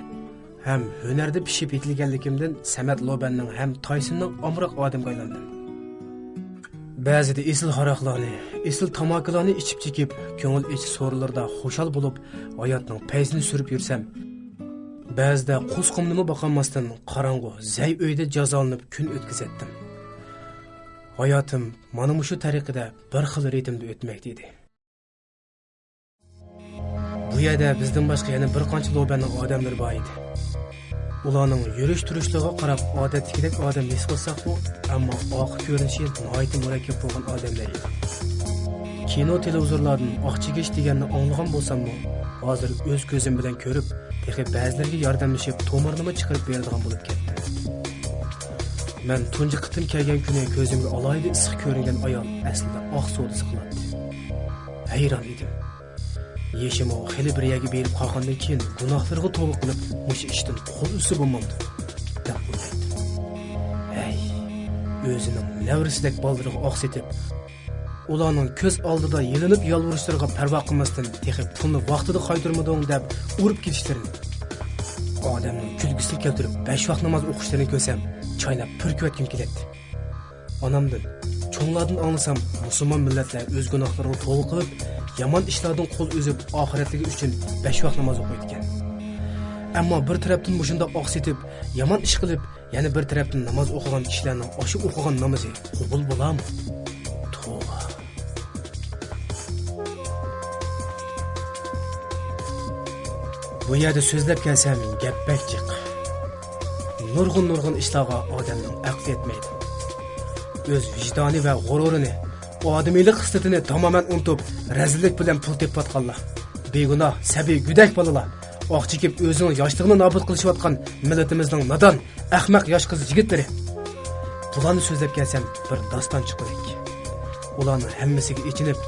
ham hunarda pishib yetilganligimdan Samat Lobanning ham Taysonning omroq odamga aylandim. Ba'zida esil haroqlarni, esil tamoqlarni ichib chekib, ko'ngil ichi so'rlarda xushal bo'lib, hayotning payzini surib yursam, ba'zida qo'sqimnimi boqolmasdan qorong'u, zay uyda jazolanib kun o'tkazatdim. Hayotim mana shu tariqada bir xil ritmda o'tmoqda edi. Bu yerda bizdan boshqa yana bir qancha Lobanning odamlari bor edi. Ularning yurish-turishlariga qarab odatdagidek odam his qilsak-ku, ammo oq ko'rinishi nihoyat murakkab bo'lgan odamlar edi. Kino televizorlardan oqchigish deganni anglagan bo'lsam-mu, hozir o'z ko'zim bilan ko'rib, texi ba'zilarga yordamlashib, to'mirnimi chiqarib beradigan bo'lib ketdi. Men tunji qitim kelgan kuni ko'zimga alohida issiq ko'ringan ayol aslida oq suvda qiladi. Hayron edim. Yeshimo xeli bir yerga berib qolgandan keyin gunohlarga to'g'ri qilib, mush ishdan qo'l usib bo'lmamdi. deb o'ylaydi. O'zining lavrisidek baldiriga oqsitib, ularning ko'z oldida yelinib yolvurishlariga parvo qilmasdan texib pulni vaqtida qaytarmading deb urib ketishlarini, odamning kulgisini keltirib 5 vaqt namoz o'qishlarini ko'rsam chaynab purkiyotgim keladi. Onamdan, cho'nglardan anglasam, musulmon millatlar o'z gunohlarini to'g'ri qilib, yomon ishlardan qo'l o'zib oxiratligi uchun 5 vaqt namoz o'qiydi ekan. Ammo bir tarafdan mushunda oqsitib, yomon ish qilib, yana bir tarafdan namoz o'qigan kishilarning oshi o'qigan namozi qabul bo'ladimi? To'g'ri. Bu yerda so'zlab kelsam, gap bakchiq. Nurg'un ishlarga odamning aqli yetmaydi. O'z vijdoni va g'ururini, odamiylik xislatini tamoman unutib, razillik bilan pul tepayotganlar. Begunoh, sabiy, gudak bolalar, oq chekib o'zining yoshligini nobud qilishayotgan millatimizning nodon, ahmoq yosh qiz yigitlari. Bularni so'zlab kelsam, bir doston chiqdik. Ularning hammasiga ichinib,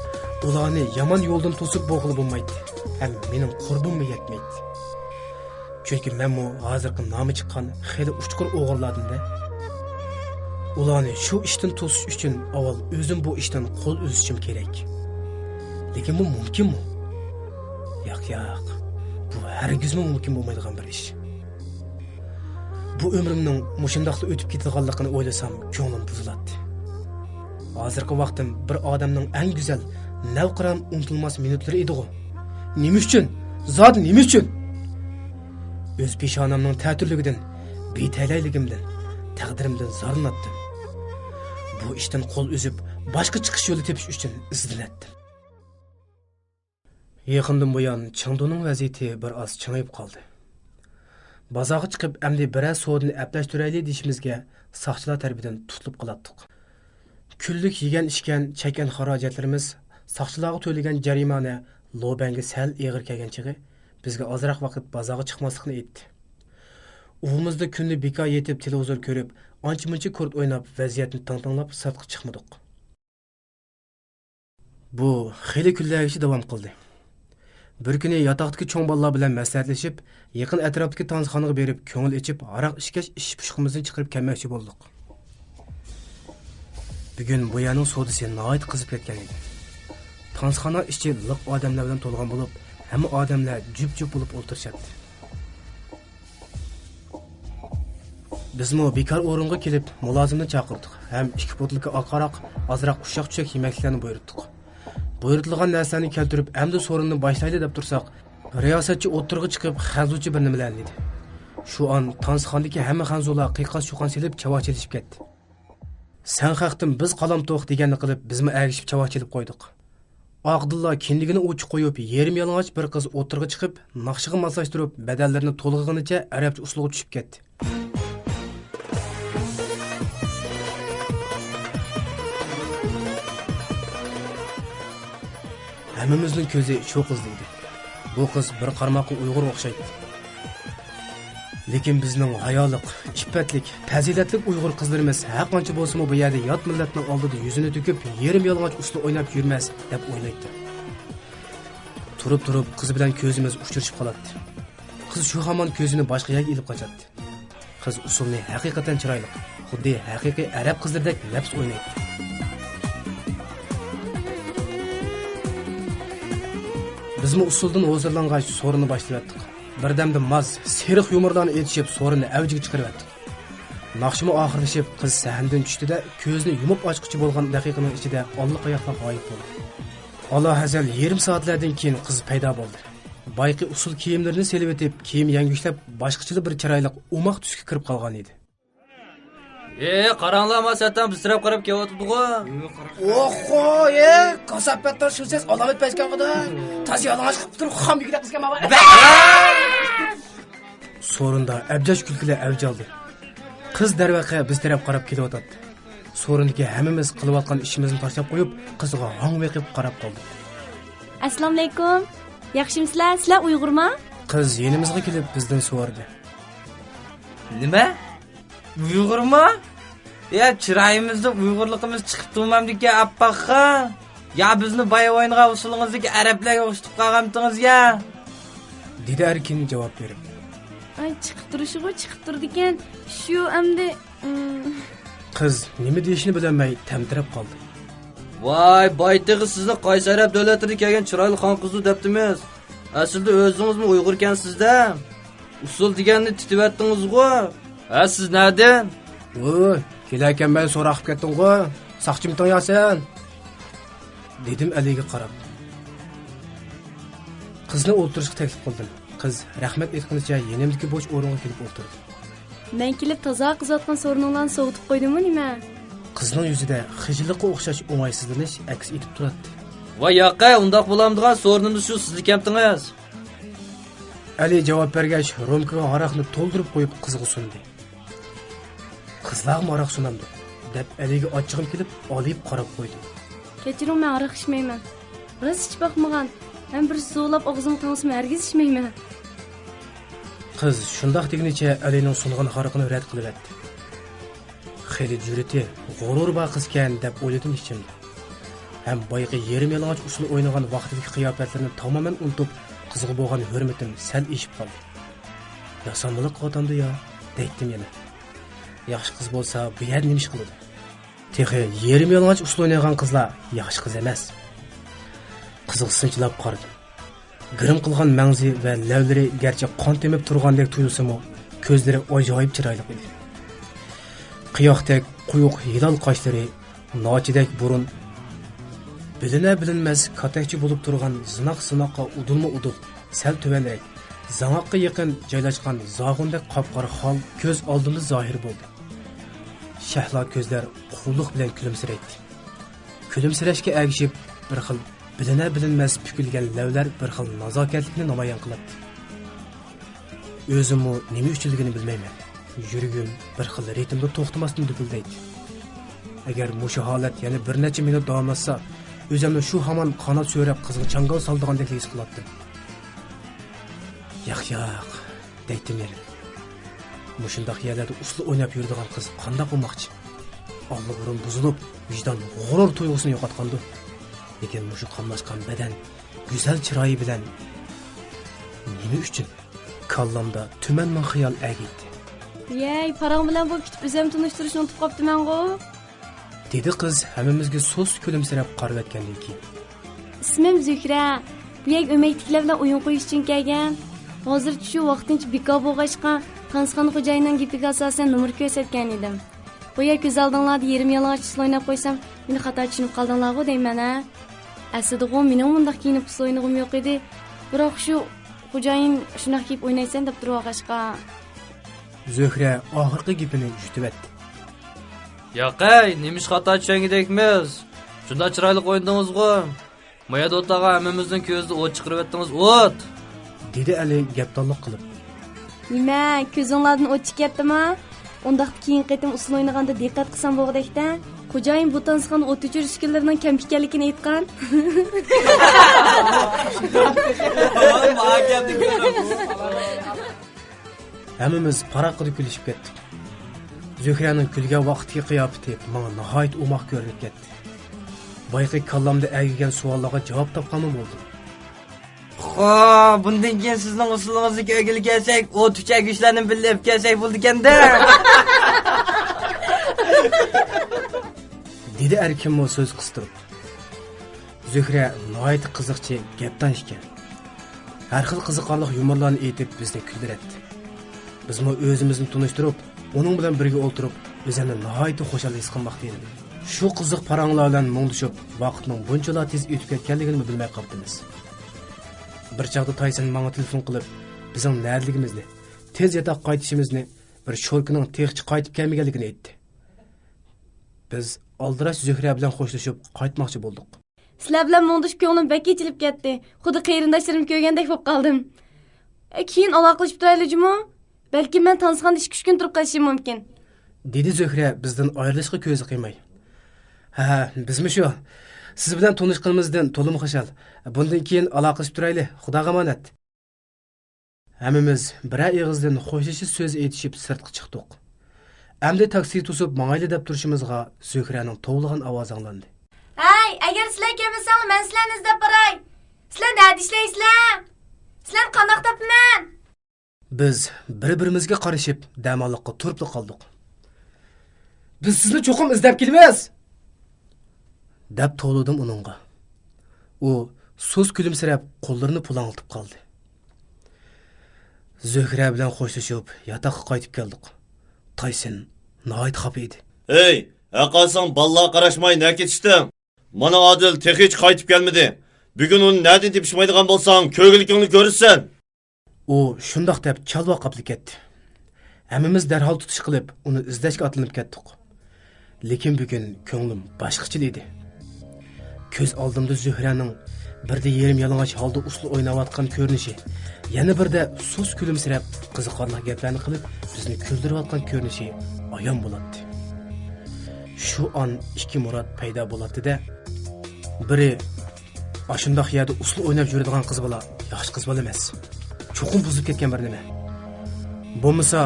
ularni yomon yo'ldan to'sib bo'g'ilib bo'lmaydi. Ham mening qurbimga yetmaydi. Chunki men bu hozirgi nomi chiqqan xeyli uchqur o'g'irladim-da. Ularni shu ishdan to'sish uchun avval o'zim bu ishdan qo'l uzishim kerak. Lekin bu mumkinmi? Yo'q. Bu hargizmi mumkin bo'lmaydigan bir ish. Bu umrimning mushundaqla o'tib ketganligini o'ylasam, ko'nglim buziladi. Hozirgi vaqtim bir odamning eng go'zal, navqiron unutilmas minutlari edi-ku. Nima uchun? Zot nima uchun? O'z peshonamning ta'tirligidan, betalayligimdan, taqdirimdan zorlandim. Bu ishdan qo'l uzib, boshqa chiqish yo'li tepish uchun izlandim. Yaqindan buyon Changduning vaziyati bir oz changayib qoldi. Bozorga chiqib, amdi biroz sodini aplashtiraylik deyishimizga soqchilar tarafidan tutilib qolatdik. Kunlik yegan-ichgan, chekkan xarajatlarimiz, soqchilarga to'lagan jarimani Lobanga sal eg'ir kelganchigi bizga ozroq vaqt bozorga chiqmaslikni aytdi. Uvimizda kunni bekor yetib televizor ko'rib, ancha-muncha kurt o'ynab, vaziyatni tantanglab sirtqa chiqmadik. Bu xeyli kunlargacha davom qildi. Bir kuni yotoqdagi cho'ng bolalar bilan maslahatlashib, yaqin atrofdagi tanzixonaga berib, ko'ngil ichib, aroq ichgach, ish-pushqimizni chiqarib kelmoqchi bo'ldik. Bugun bu yerning sodisi nihoyat qizib ketgan edi. Tanzixona ichi liq odamlar bilan to'lgan bo'lib, hamma odamlar jup-jup bo'lib o'tirishadi. Bizmo bekor o'ringa kelib, mulozimni chaqirdik. Ham 2 botilka oqaroq, ozroq ushaq-tushaq yemeklarni buyurdik. Buyurtilgan narsalarni keltirib, endi so'rinni boshlaydi deb tursak, riyosatchi o'tirg'i chiqib, xanzuchi bir nimalarni dedi. Shu on tanzixondagi hamma xanzular qiqas-shuqan silib, chavoq chelishib ketdi. Sen haqdim biz qalam to'q deganni qilib, bizmi agishib chavoq chelib qo'ydik. Aqdilla kindigini o'chib qo'yib, yerim yalang'och bir qiz o'tirg'i chiqib, naqshiga moslashtirib, badallarini to'lg'ig'inicha arabcha uslubga tushib ketdi. Hammamizning ko'zi shu qizda edi. Bu qiz bir qarmoqqa Uyg'ur o'xshaydi. Lekin bizning hayoliq, iffatlik, fazilatli Uyg'ur qizlarimiz har qancha bo'lsa-mu bu yerda yot millatning oldida yuzini to'kib, yerim yalang'och uslub o'ynab yurmas deb o'ylaydi. Turib qiz bilan ko'zimiz uchrashib qoladi. Qiz shu hamon ko'zini boshqa yerga ilib qochadi. Qiz usulni haqiqatan chiroyli, xuddi haqiqiy arab qizlardek nafs o'ynaydi. Bizmi usuldan hozirlangach so'rini boshlayotdik. Birdamda maz, seriq yumurlarni etishib so'rini avjiga chiqarib. Naqshimi oxirlashib, qiz sahndan tushdi-da, ko'zini yumib ochqichi bo'lgan daqiqaning ichida allaqayoqqa g'oyib bo'ldi. Alloh azal yarim soatlardan keyin qiz paydo bo'ldi. Bayqi usul kiyimlarini selib etib, kiyim yangushlab, boshqacha bir chiroyli umoq tusga kirib qolgan edi. Qaranglar, masatdan biztirab qarab kelyapti-ku. Oho, kasabbatdan shu ses alamat paytgan qada. Taz yalang'och qilib turib, xam yigitlar qizga mava. So'rinda abjash kulkilar avjaldi. Qiz darvaqa biz taraf qarab kelyapti. So'rindagi hammamiz qilayotgan ishimizni tashlab qo'yib, qizga hang veqib qarab qoldik. Assalomu alaykum. Yaxshimisizlar? Sizlar Uyg'urmi? Qiz yenimizga kelib bizdan so'radi. Nima? Uyg'urmi? Ya chiroyimizda Uyg'urligimiz chiqib turmamdiki appaqa. Ya bizni bayavoyinga usulingizdagi arablarga o'xshatib qolganmisiz ya? Dedi Erkin javob berib. Ay chiqib turdi ekan. Shu endi qiz nima deyishini bilmay tamtirab qoldi. Voy, boytig'i sizni qaysi arab davlatidan kelgan chiroyli xon qizi debdimiz. Aslida o'zingizmi Uyg'ur ekansizda? Usul deganni titivatdingiz-ku. Ha, siz nereden? Voy, kelarkan ben so'rab ketdim-ku. Saqchimi to'yasan? Dedim Aliga qarab. Qizni o'ltirishga taklif qildim. Qiz rahmat aytganicha yenimdagi bo'sh o'ringa kelib o'tirdi. Men kelib toza qizatgan sorunlarni sovutib qo'ydimmi nima? Qizning yuzida xijillikqa o'xshash o'ng'aysizlanish aks etib turadi. Voy, yo'q, undaq bo'lamdigan sorunimiz shu siz ekamdingiz. Ali javob bergach, romkaga aroqni to'ldirib qo'yib qizga sundi. Qizlarga aroq sunamdi deb Aliga ochig'im kelib, olib qarab qo'ydi. Kechiring, men aroq ichmayman. Rost ichib boqmagan. Men bir so'lab og'zim qansam hargiz ichmayman. Qiz shundoq degunicha Alining sungan aroqini rad qilib etdi. Xeyli jur'ati, g'urur va qizkan deb o'yladim ichimda. Ham boyqi yerim yalang'och usul o'ynagan vaqtdagi qiyofatlarini tamamen unutib, qizga bo'lgan hurmatim sal eshib qoldi. Yasamliq qotamdi yo, deydim yana. Yaxshi qiz bo'lsa, bu yer nima ish qiladi? Texi yerim yalang'och usul o'ynagan qizlar yaxshi qiz emas. Qiziq sinchilab qaradim. Girim qilgan mangzi va lavlari garchi qon temib turgandek tuyulsa-mu, ko'zlari ajoyib chiroyli edi. Qiyoqdek quyuq hilal qoshlari, nochidek burun, bilinmez katakchi bo'lib turgan zinoq-zinoqqa udulma-udul, sal tuvanrak, zangaqqa yaqin joylashgan zog'undek qop-qora xol ko'z oldimda zohir bo'ldi. Shahlo ko'zlar quvliq bilan kulimsiraydi. Kulimsirashga ergishib bir xil bilinmez pukilgan lavlar bir xil nazokatlikni namoyon qiladi. O'zimmi nima uchunligini bilmayman. Yuragim bir xil ritmda to'xtamasdan dupuldaydi. Agar mushu holat yana bir necha minut davomlashsa, o'zimni shu hamon qanot so'rab qizga changal soldigandek his qilardim. Yo'q, deydim yana. Mushundaq yerlarda uslu o'ynab yuradigan qiz qanday bo'lmoqchi? Alloh burun buzilib, vijdon g'urur tuyg'usini yo'qotgandi. Lekin mushu qamlashgan badan, go'zal chiroyi bilan nima uchun kallamda tumanman xiyol agitdi. Yey, parang bilan bu kitib o'zim tunishtirishni unutib qoptiman-ku. Dedi qiz hammamizga so'z kulimsirab qarab etgandan keyin. Ismim Zuhra. Bu yer o'makliklar bilan o'yin qo'yish uchun kelgan. Hozir shu vaqtincha bekor bo'lg'achqa Tansxon xo'jayinning gapiga asosan nomer ko'rsatgan edim. Bu yer ko'z oldinglarda yerim yalang'och o'ynab qo'ysam, meni xato tushunib qoldinglar-ku deyman-a. Aslida mening bunday kiyinib o'ynag'im yo'q edi. Biroq shu xo'jayin shunday kiyib o'ynaysan deb turib-qashqa. Zuhra oxirgi gapini yutib etdi. Yo'q, nemish xato tushangidekmiz. Shunda chiroyli o'yindingiz-ku. Mayada o'taga hammamizning ko'zida o't chiqarib etdingiz, o't. Dedi Ali gapdonlik qilib. Nima, ko'zinglardan o't chiqyaptimi? Undaq keyin qaytim usul o'ynaganda diqqat qilsam bo'g'dakda, xo'jayin bu Tansxon o't o'chirish kunlarining kam ekanligini aytgan. Hammamiz paraqida kulishib ketdik. Zuhraning kulgan vaqtga qiyofati menga nihoyat umoq ko'rinib ketdi. Boyqi kallamda agigan savollarga javob topganim bo'ldi. Bundan keyin sizning usulingizga o'g'il kelsak, o't o'chirishlarni bilib kelsak bo'ldi ekanda. Dedi erkinmo so'z qistirib. Zuhra nihoyat qiziqchi gapdan ekan. Har xil qiziqarli yumorlarni aytib bizni kuldiradi. Bizmi o'zimizni tunishtirib, uning bilan birga o'ltirib, o'zini nihoyat xushal his qilmoqda edik. Shu qiziq paranglar bilan mungdishib, vaqtning bunchalar tez o'tib ketganligini bilmay qolibmiz. Bir chaqda Tayson menga telefon qilib, bizning nariligimizni, tez yotoq qaytishimizni, bir sho'rkining texchi qaytib kelmaganligini aytdi. Biz aldirash Zuhra bilan xo'shlashib qaytmoqchi bo'ldik. Sizlar bilan mungdish ko'nglim bak echilib ketdi. Xuddi qarindoshlarim ko'rgandek bo'lib qoldim. Keyin aloqalashib turaylikmi? Balki men Tansxonda 2-3 kun turib qolishim mumkin. Dedi Zuhra bizdan ayrilishga ko'zi qiymay. Ha, bizmi shu? Siz bilan tanishganimizdan to'lim xushal. Bundan keyin aloqalashib turaylik. Xudoga omonat. Hammamiz bir og'izdan xo'shish so'z aytishib sirtqa chiqdik. Endi taksi to'sib mangayli deb turishimizga Zuhraning tovlagan ovozi anglandi. Hay, agar sizlar kelmasanglar, men sizlarni izlab boray. Sizlar nima ishlaysizlar? Sizlar qanday topman? Biz bir-birimizga qarashib dam-olliqqa turib qoldik. Biz sizni cho'qim izlab kelamiz, deb to'ladim uningga. U so'z kulimsirab qo'llarini pulanglitib qoldi. Zuhra bilan xo'shlashib, yotoqqa qaytib keldik. Tayson nihoyat xafa edi. Ey, aqalsang ballar qarashmay ne ketishding? Mana Adil tehiç qaytib kelmedi. Bugun uni nereden tepishmaydigan bo'lsang, ko'gillikingni ko'rsan. U shundoq deb chalvoq qapli ketdi. Hammamiz darhol tutish qilib, uni izlashga otlanib ketdik. Lekin bugun ko'nglim boshqacha edi. Ko'z oldimda Zuhraning birda yerim yalang'och holda uslu o'ynayotgan ko'rinishi, yana birda so'z kulimsirab, qiziqarli gaplarni qilib, bizni kuldirayotgan ko'rinishi ayon bo'ladi. Shu an ikki murod paydo bo'ladi-da, biri ashundoq yerda uslu o'ynab yuradigan qiz bola, yaxshi qiz bola emas. Cho'qim buzib ketgan bir nima. Bo'lmasa,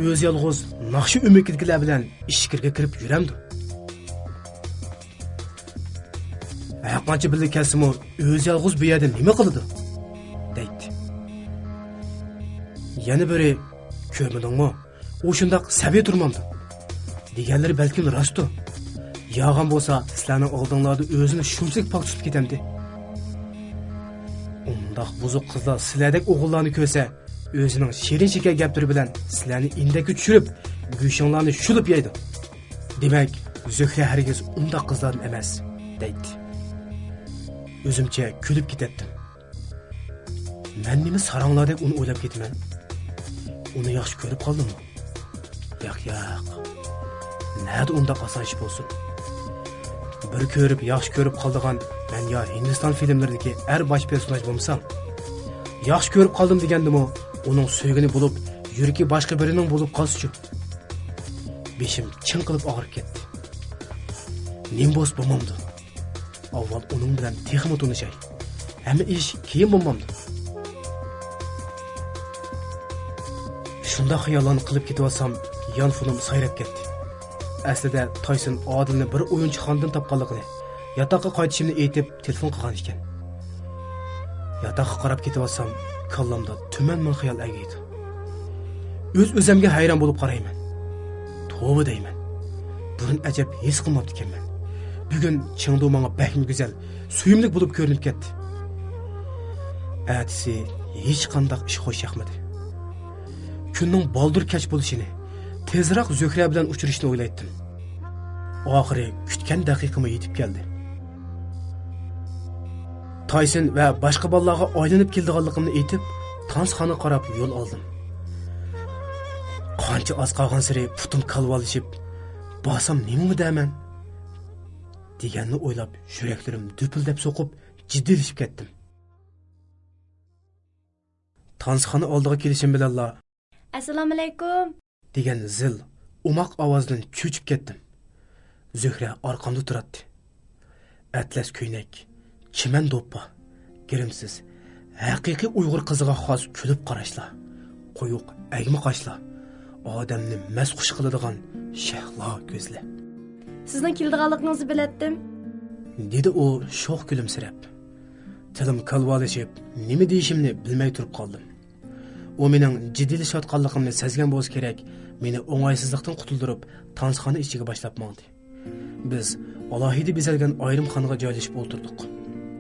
o'z yolg'iz naqshi umidligilar bilan ishkirga kirib yuramdi. Ayaqmanchi bildi kelsa-mu, o'z yolg'iz bu yerda nima qiladi? deydi. Yana biri ko'rmadingmi? U shundoq sabiy turmamdi. Deganlari balkim rostdir. Yog'an bo'lsa, sizlarning oldinglarda o'zini shunchalik pok tutib ketamdi. Undaq buzuq qizlar sizlardek o'g'illarni ko'rsa, o'zining shirin shekar gaplar bilan sizlarni indakka tushirib, go'shinglarni shulib yeydi. Demak, Zuhra hargiz undaq qizlar emas, deydi. O'zimcha kulib ketdim. Men nima saranglardek uni o'ylab ketman. Uni yaxshi ko'rib qoldimmi? Yo'q. Nada undaq oson ish bo'lsin. Bir ko'rib, yaxshi ko'rib qoldigan men yo Hindiston filmlaridagi bosh personaj bo'lsam, yaxshi ko'rib qoldim degandimi, uning so'ygini bo'lib, yuragi boshqa birining bo'lib qolsa-chi. Beshim chin qilib og'rib ketdi. Nimbos bo'lmamdi. Avval uning bilan texmo tunishay. Hamma ish keyin bo'lmamdi. Shunda xayollarni qilib ketayotsam, yonfunim sayrab ketdi. Aslida Tayson Odilni bir o'yinchi xondan topganligini, yotoqqa qaytishimni aytib telefon qilgan ekan. Yotoqqa qarab ketayotsam, kallamda tumanman xayol agaydi. O'z-o'zimga hayron bo'lib qarayman. Tavba deyman. Burun ajab his qilmabdi ekanman. Bugun Chengdu menga bakmi go'zal, suyimlik bo'lib ko'rinib ketdi. Atisi hech qanday ish xo'sh yoqmadi. Kunning baldur kech bo'lishini, tezroq Zuhra bilan uchrashishni o'ylaydim. Oxiri kutgan daqiqama yetib keldi. Tayson va boshqa bolalarga aylanib kelganligimni aytib, tansxona qarab yo'l oldim. Qancha oz qolgan siri putim kalvolishib, "Bosam nima deyman?" deganni o'ylab, yuraklarim dupildab so'qib, jiddilashib ketdim. Tansxona oldiga kelishim bilan Assalomu alaykum degan zil, umoq ovozdan cho'chib ketdim. Zuhra orqamda turadi. Atlas ko'ynak, chiman do'ppa, girimsiz, haqiqiy Uyg'ur qiziga xos kulib qarashlar, qo'yuq, agmi qoshlar, odamni masxush qiladigan shahlo ko'zlar. Sizning keldiganligingizni bilatdim, dedi u sho'x kulimsirab. Tilim kalvolashib, nima deyishimni bilmay turib qoldim. U mening jiddilashayotganligimni sezgan bo'lsa kerak, meni o'ng'aysizlikdan qutuldirib, tansxona ichiga boshlab mangdi. Biz alohida bezalgan ayrim xonaga joylashib o'tirdik.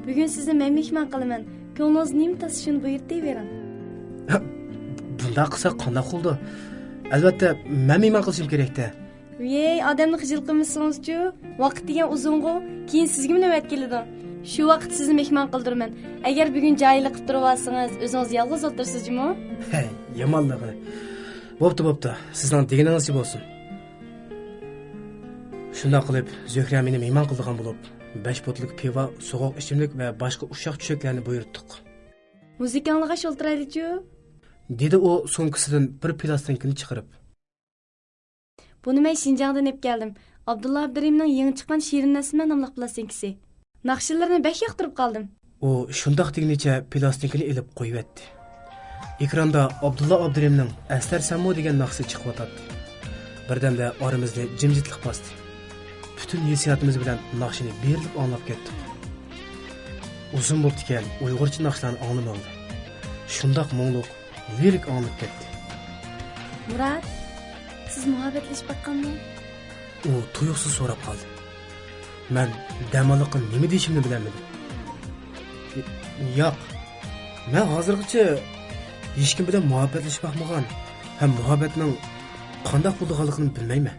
Bugun sizni men mehmon qilaman. Ko'nglingiz nima tasishini buyurtayvering. Bunda qilsa qanday qildi? Albatta, men mehmon qilishim kerak-da. Yey, odamni xijil qilmasangiz-chi, vaqt degan uzungu, keyin sizga navbat keladi. Shu vaqt sizni mehmon qildirman. Agar bugun joyli qilib turib olsangiz, o'zingiz yolg'iz o'tirsizmi? Hey, yomonligi. Bo'pti. Sizning deganingizcha bo'lsin. Shunda qilib, Zuhra meni mehmon qildigan bo'lib, 5 botlik pivo, so'g'oq ichimlik va boshqa ushaq-tushaklarni buyurtdik. Muzikangizga sho'ltiraylik-chi? dedi u so'mkasidan bir plastinkani chiqarib. Buni men Shinjongdan olib keldim. Abdulla Abdurimning yangi chiqqan Shirin Nasma nomli plastinkasi. Naqshlarini bak yoqtirib qoldim. U shundoq degnicha plastinkani ilib qo'yibdi. Ekranda Abdulla Abdurimning Aslar Sammo degan naqshi chiqib o'tadi. Birdamda oramizda jimjitlik bosdi. Butun hissiyotimiz bilan naqshini berilib anglab ketdik. Uzun bo'ldi ekan, Uyg'urcha naqshlarni anglamaydi. Shundoq mo'ngluq, lirik anglab ketdi. Murat, siz muhabbatlashib baqqanmi? U tuyuqsiz so'rab qoldi. Men damalıqqa nima deyishimni bilmadim. Yo'q. Men hozirgacha hech kim bilan muhabbatlashib baxmagan. Ham muhabbatning qanday bo'lganligini bilmayman.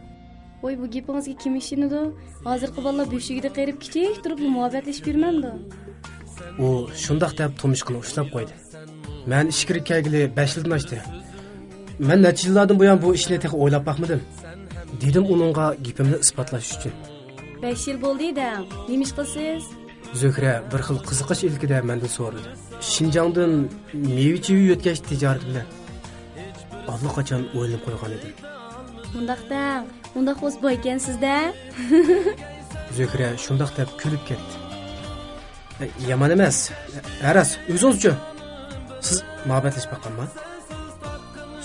Voy bu gapingizga kim ishonadi? Hozirgi bolalar beshigida qerib kichik turib muhabbatlashib yurmanda. U shundoq deb tumishqini ushlab qo'ydi. Men ishga kirgani 5 yildan oshdi. Men necha yillardan buyon bu ishni tex o'ylab baxmadim. Dedim uningga gapimni isbotlash uchun. 5 yil bo'ldi-da. Nima ish qilsiz? Zuhra bir xil qiziqish ilkida mendan so'radi. Shinjongdan meva-chevi o'tkash tijorat bilan allaqachon o'ylab qo'ygan edim. Undaq o'z boy ekansizda. Zuhra shundoq deb kulib ketdi. Yomon emas. Aras, o'zingiz-chi? Siz muhabbatlashib boqqanmi?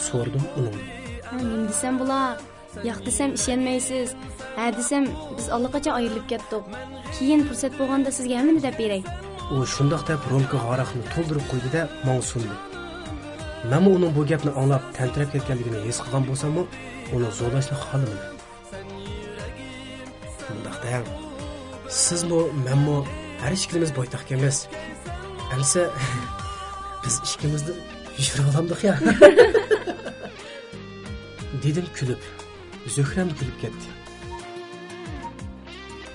So'rdim uni. Nima desam bular? Yo'q desam ishonmaysiz. Ha desam biz allaqachon ayrilib ketdik. Keyin fursat bo'lganda sizga hamini deb beray. U shundoq deb romka g'araqni to'ldirib qo'ydi-da, menga sundi. Men uning bu gapni anglab tantirab ketganligini his qilgan bo'lsam, uni zo'rlashni xohlamadim. Bundaqda sizmi, menmi har ikkimiz boytaq emas. Amsa biz ikkimizni yurib olamdik ya. Dedim kulib. Zuhram kulib ketdi.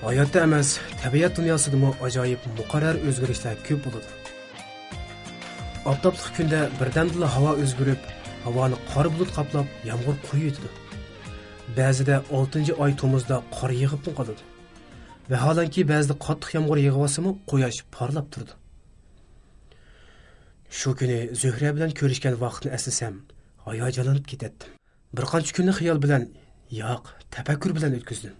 Hayotda emas, tabiat dunyosida ajoyib muqarrar o'zgarishlar ko'p bo'ladi. Oftobli kunda birdamdila havo o'zgarib, havoni qor bulut qoplab, yomg'ir quyitdi. Ba'zida 6-oy tomuzda qor yig'ib qoladi. Vaholanki ba'zida qattiq yomg'ir yig'ib quyosh porlab turdi. Shu kuni Zuhra bilan ko'rishgan vaqtni eslasam, hayajonlanib ketdim. Bir qancha kunni xiyol bilan, yo'q, tafakkur bilan o'tkazdim.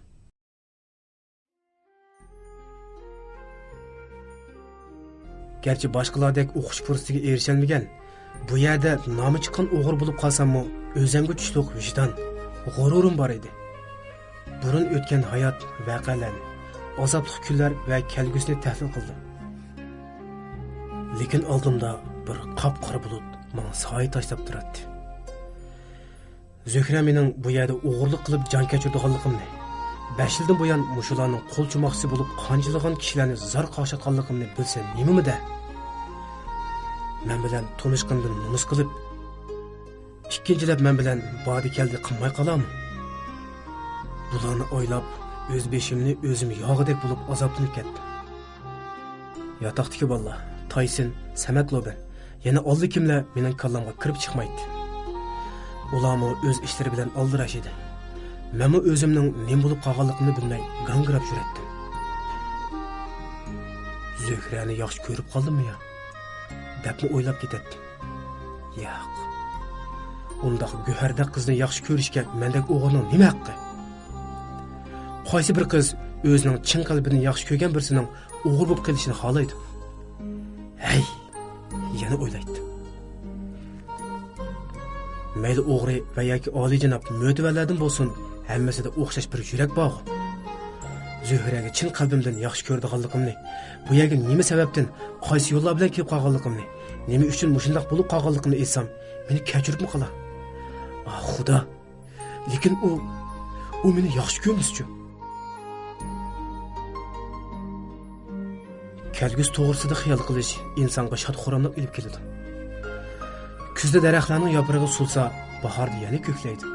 Gerçi boshqalardek o'qish fursatiga erisholmagan, bu yerda nomi chiqqan o'g'ir bo'lib qolsam-mu, o'zimga tushliq vijdon, g'ururim bor edi. Burun o'tgan hayot voqealarni, azobli kunlar va kelgusini tahlil qildim. Lekin oldimda bir qop-qora bulut menga soy tashlab turardi. Zuhra mening bu yerda o'g'irlik qilib jon kechirganligimni, 5 yildan buyon mushularning qo'l chumoqchisi bo'lib qanjilagan kishilarni zar qoshatganligimni bilsa nimamida? Men bilan tanishgandan nomus qilib, ikkinchilab men bilan bodi keldi qilmay qolammi? Bularni o'ylab, o'z beshimni o'zim yog'idek bo'lib azoblanib ketdim. Yotoqdagi bolalar, Tayson, Samat Loban, yana oldi kimlar mening kallamga kirib chiqmaydi. Ularmi o'z ishlari bilan oldirash edi. Menmi o'zimning nima bo'lib qolganligimni bilmay gangirab yurardim. Zuhrani yaxshi ko'rib qoldimmi yo? Debni o'ylab ketdim. Yo'q. Undaq go'harda qizni yaxshi ko'rishga mendek o'g'ilning nima haqqi? Qaysi bir qiz o'zining chin qalbidan yaxshi ko'rgan birisining o'g'il bo'lib qolishini xohlaydi? Hey, yana o'ylaydi. Mayli o'g'ri va yoki oliyjanob mo'tivalardan bo'lsin, hammasida o'xshash bir yurak bor. Zuhraga chin qalbimdan yaxshi ko'rganligimni, bu yerga nima sababdan, qaysi yo'llar bilan kelib qolganligimni, nima uchun mushundaq bo'lib qolganligimni aytsam, meni kechiribmi qolar? Ah, Xudo. Lekin u meni yaxshi ko'rmasdi. Kelgus to'g'risida xiyol qilish insonga shod-xuramlik ilib keladi. Kuzda daraxtlarning yoprog'i sulsa, bahorda yana ko'klaydi.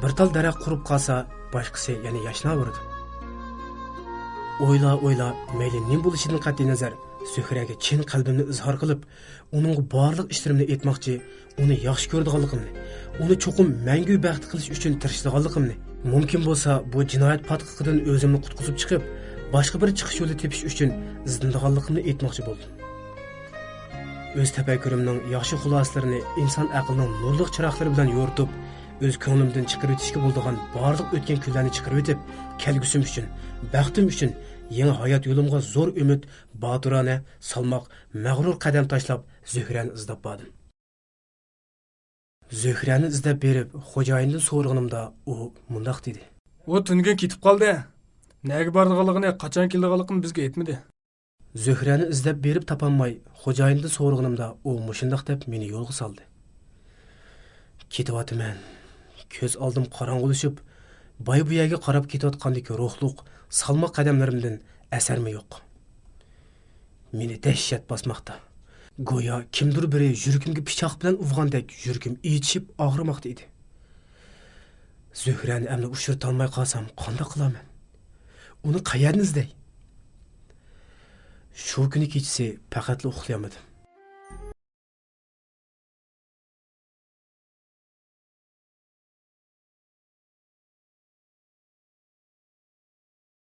Bir tal daraxt qurib qolsa, boshqasi yana yashnaveradi. O'yla, mayli nim bo'lishidan qat'iy nazar, Zuhraga chin qalbimni izhor qilib, uning barliq ishlarimni aytmoqchi, uni yaxshi ko'rganligimni, uni cho'qim mangu baxt qilish uchun tirishganligimni, mumkin bo'lsa bu jinoyat patqiqidan o'zimni qutqizib chiqib, boshqa bir chiqish yo'li tepish uchun izlanganligimni aytmoqchi bo'ldim. O'z tafakkurimning yaxshi xulosalarini inson aqlining nurli chiroqlari bilan yo'ritib, o'z ko'nglimdan chiqarib o'tishga bo'lgan barliq o'tgan kunlarni chiqarib o'tib, kelgusim uchun, baxtim uchun yangi hayot yo'limga zo'r umid, botirona, salmoq, mag'rur qadam tashlab Zuhrani izlab bordim. Zuhrani izlab berib, xo'jayindan so'rag'animda u mundaq dedi. U tunga ketib qoldi. Nega borganligini, qachon kelganligini bizga aytmadi. Zuhrani izlab berib topolmay, xo'jayindan so'rag'animda u mushundaq deb meni yo'lga soldi. Ketyapman. Ko'z oldim qorong'ulashib, Bay bu yerga qarab ketayotgandagi ruhliq, salmoq qadamlarimdan asarmi yo'q. Meni dahshat bosmoqda. Go'yo kimdir biri yuragimga pichoq bilan urgandek yuragim ichib og'rimoqda edi. Zuhrani amna ushirta olmay qolsam, qanday qilaman? Uni qayerdan izlay? Shu kuni kechasi faqat uxlayolmadim.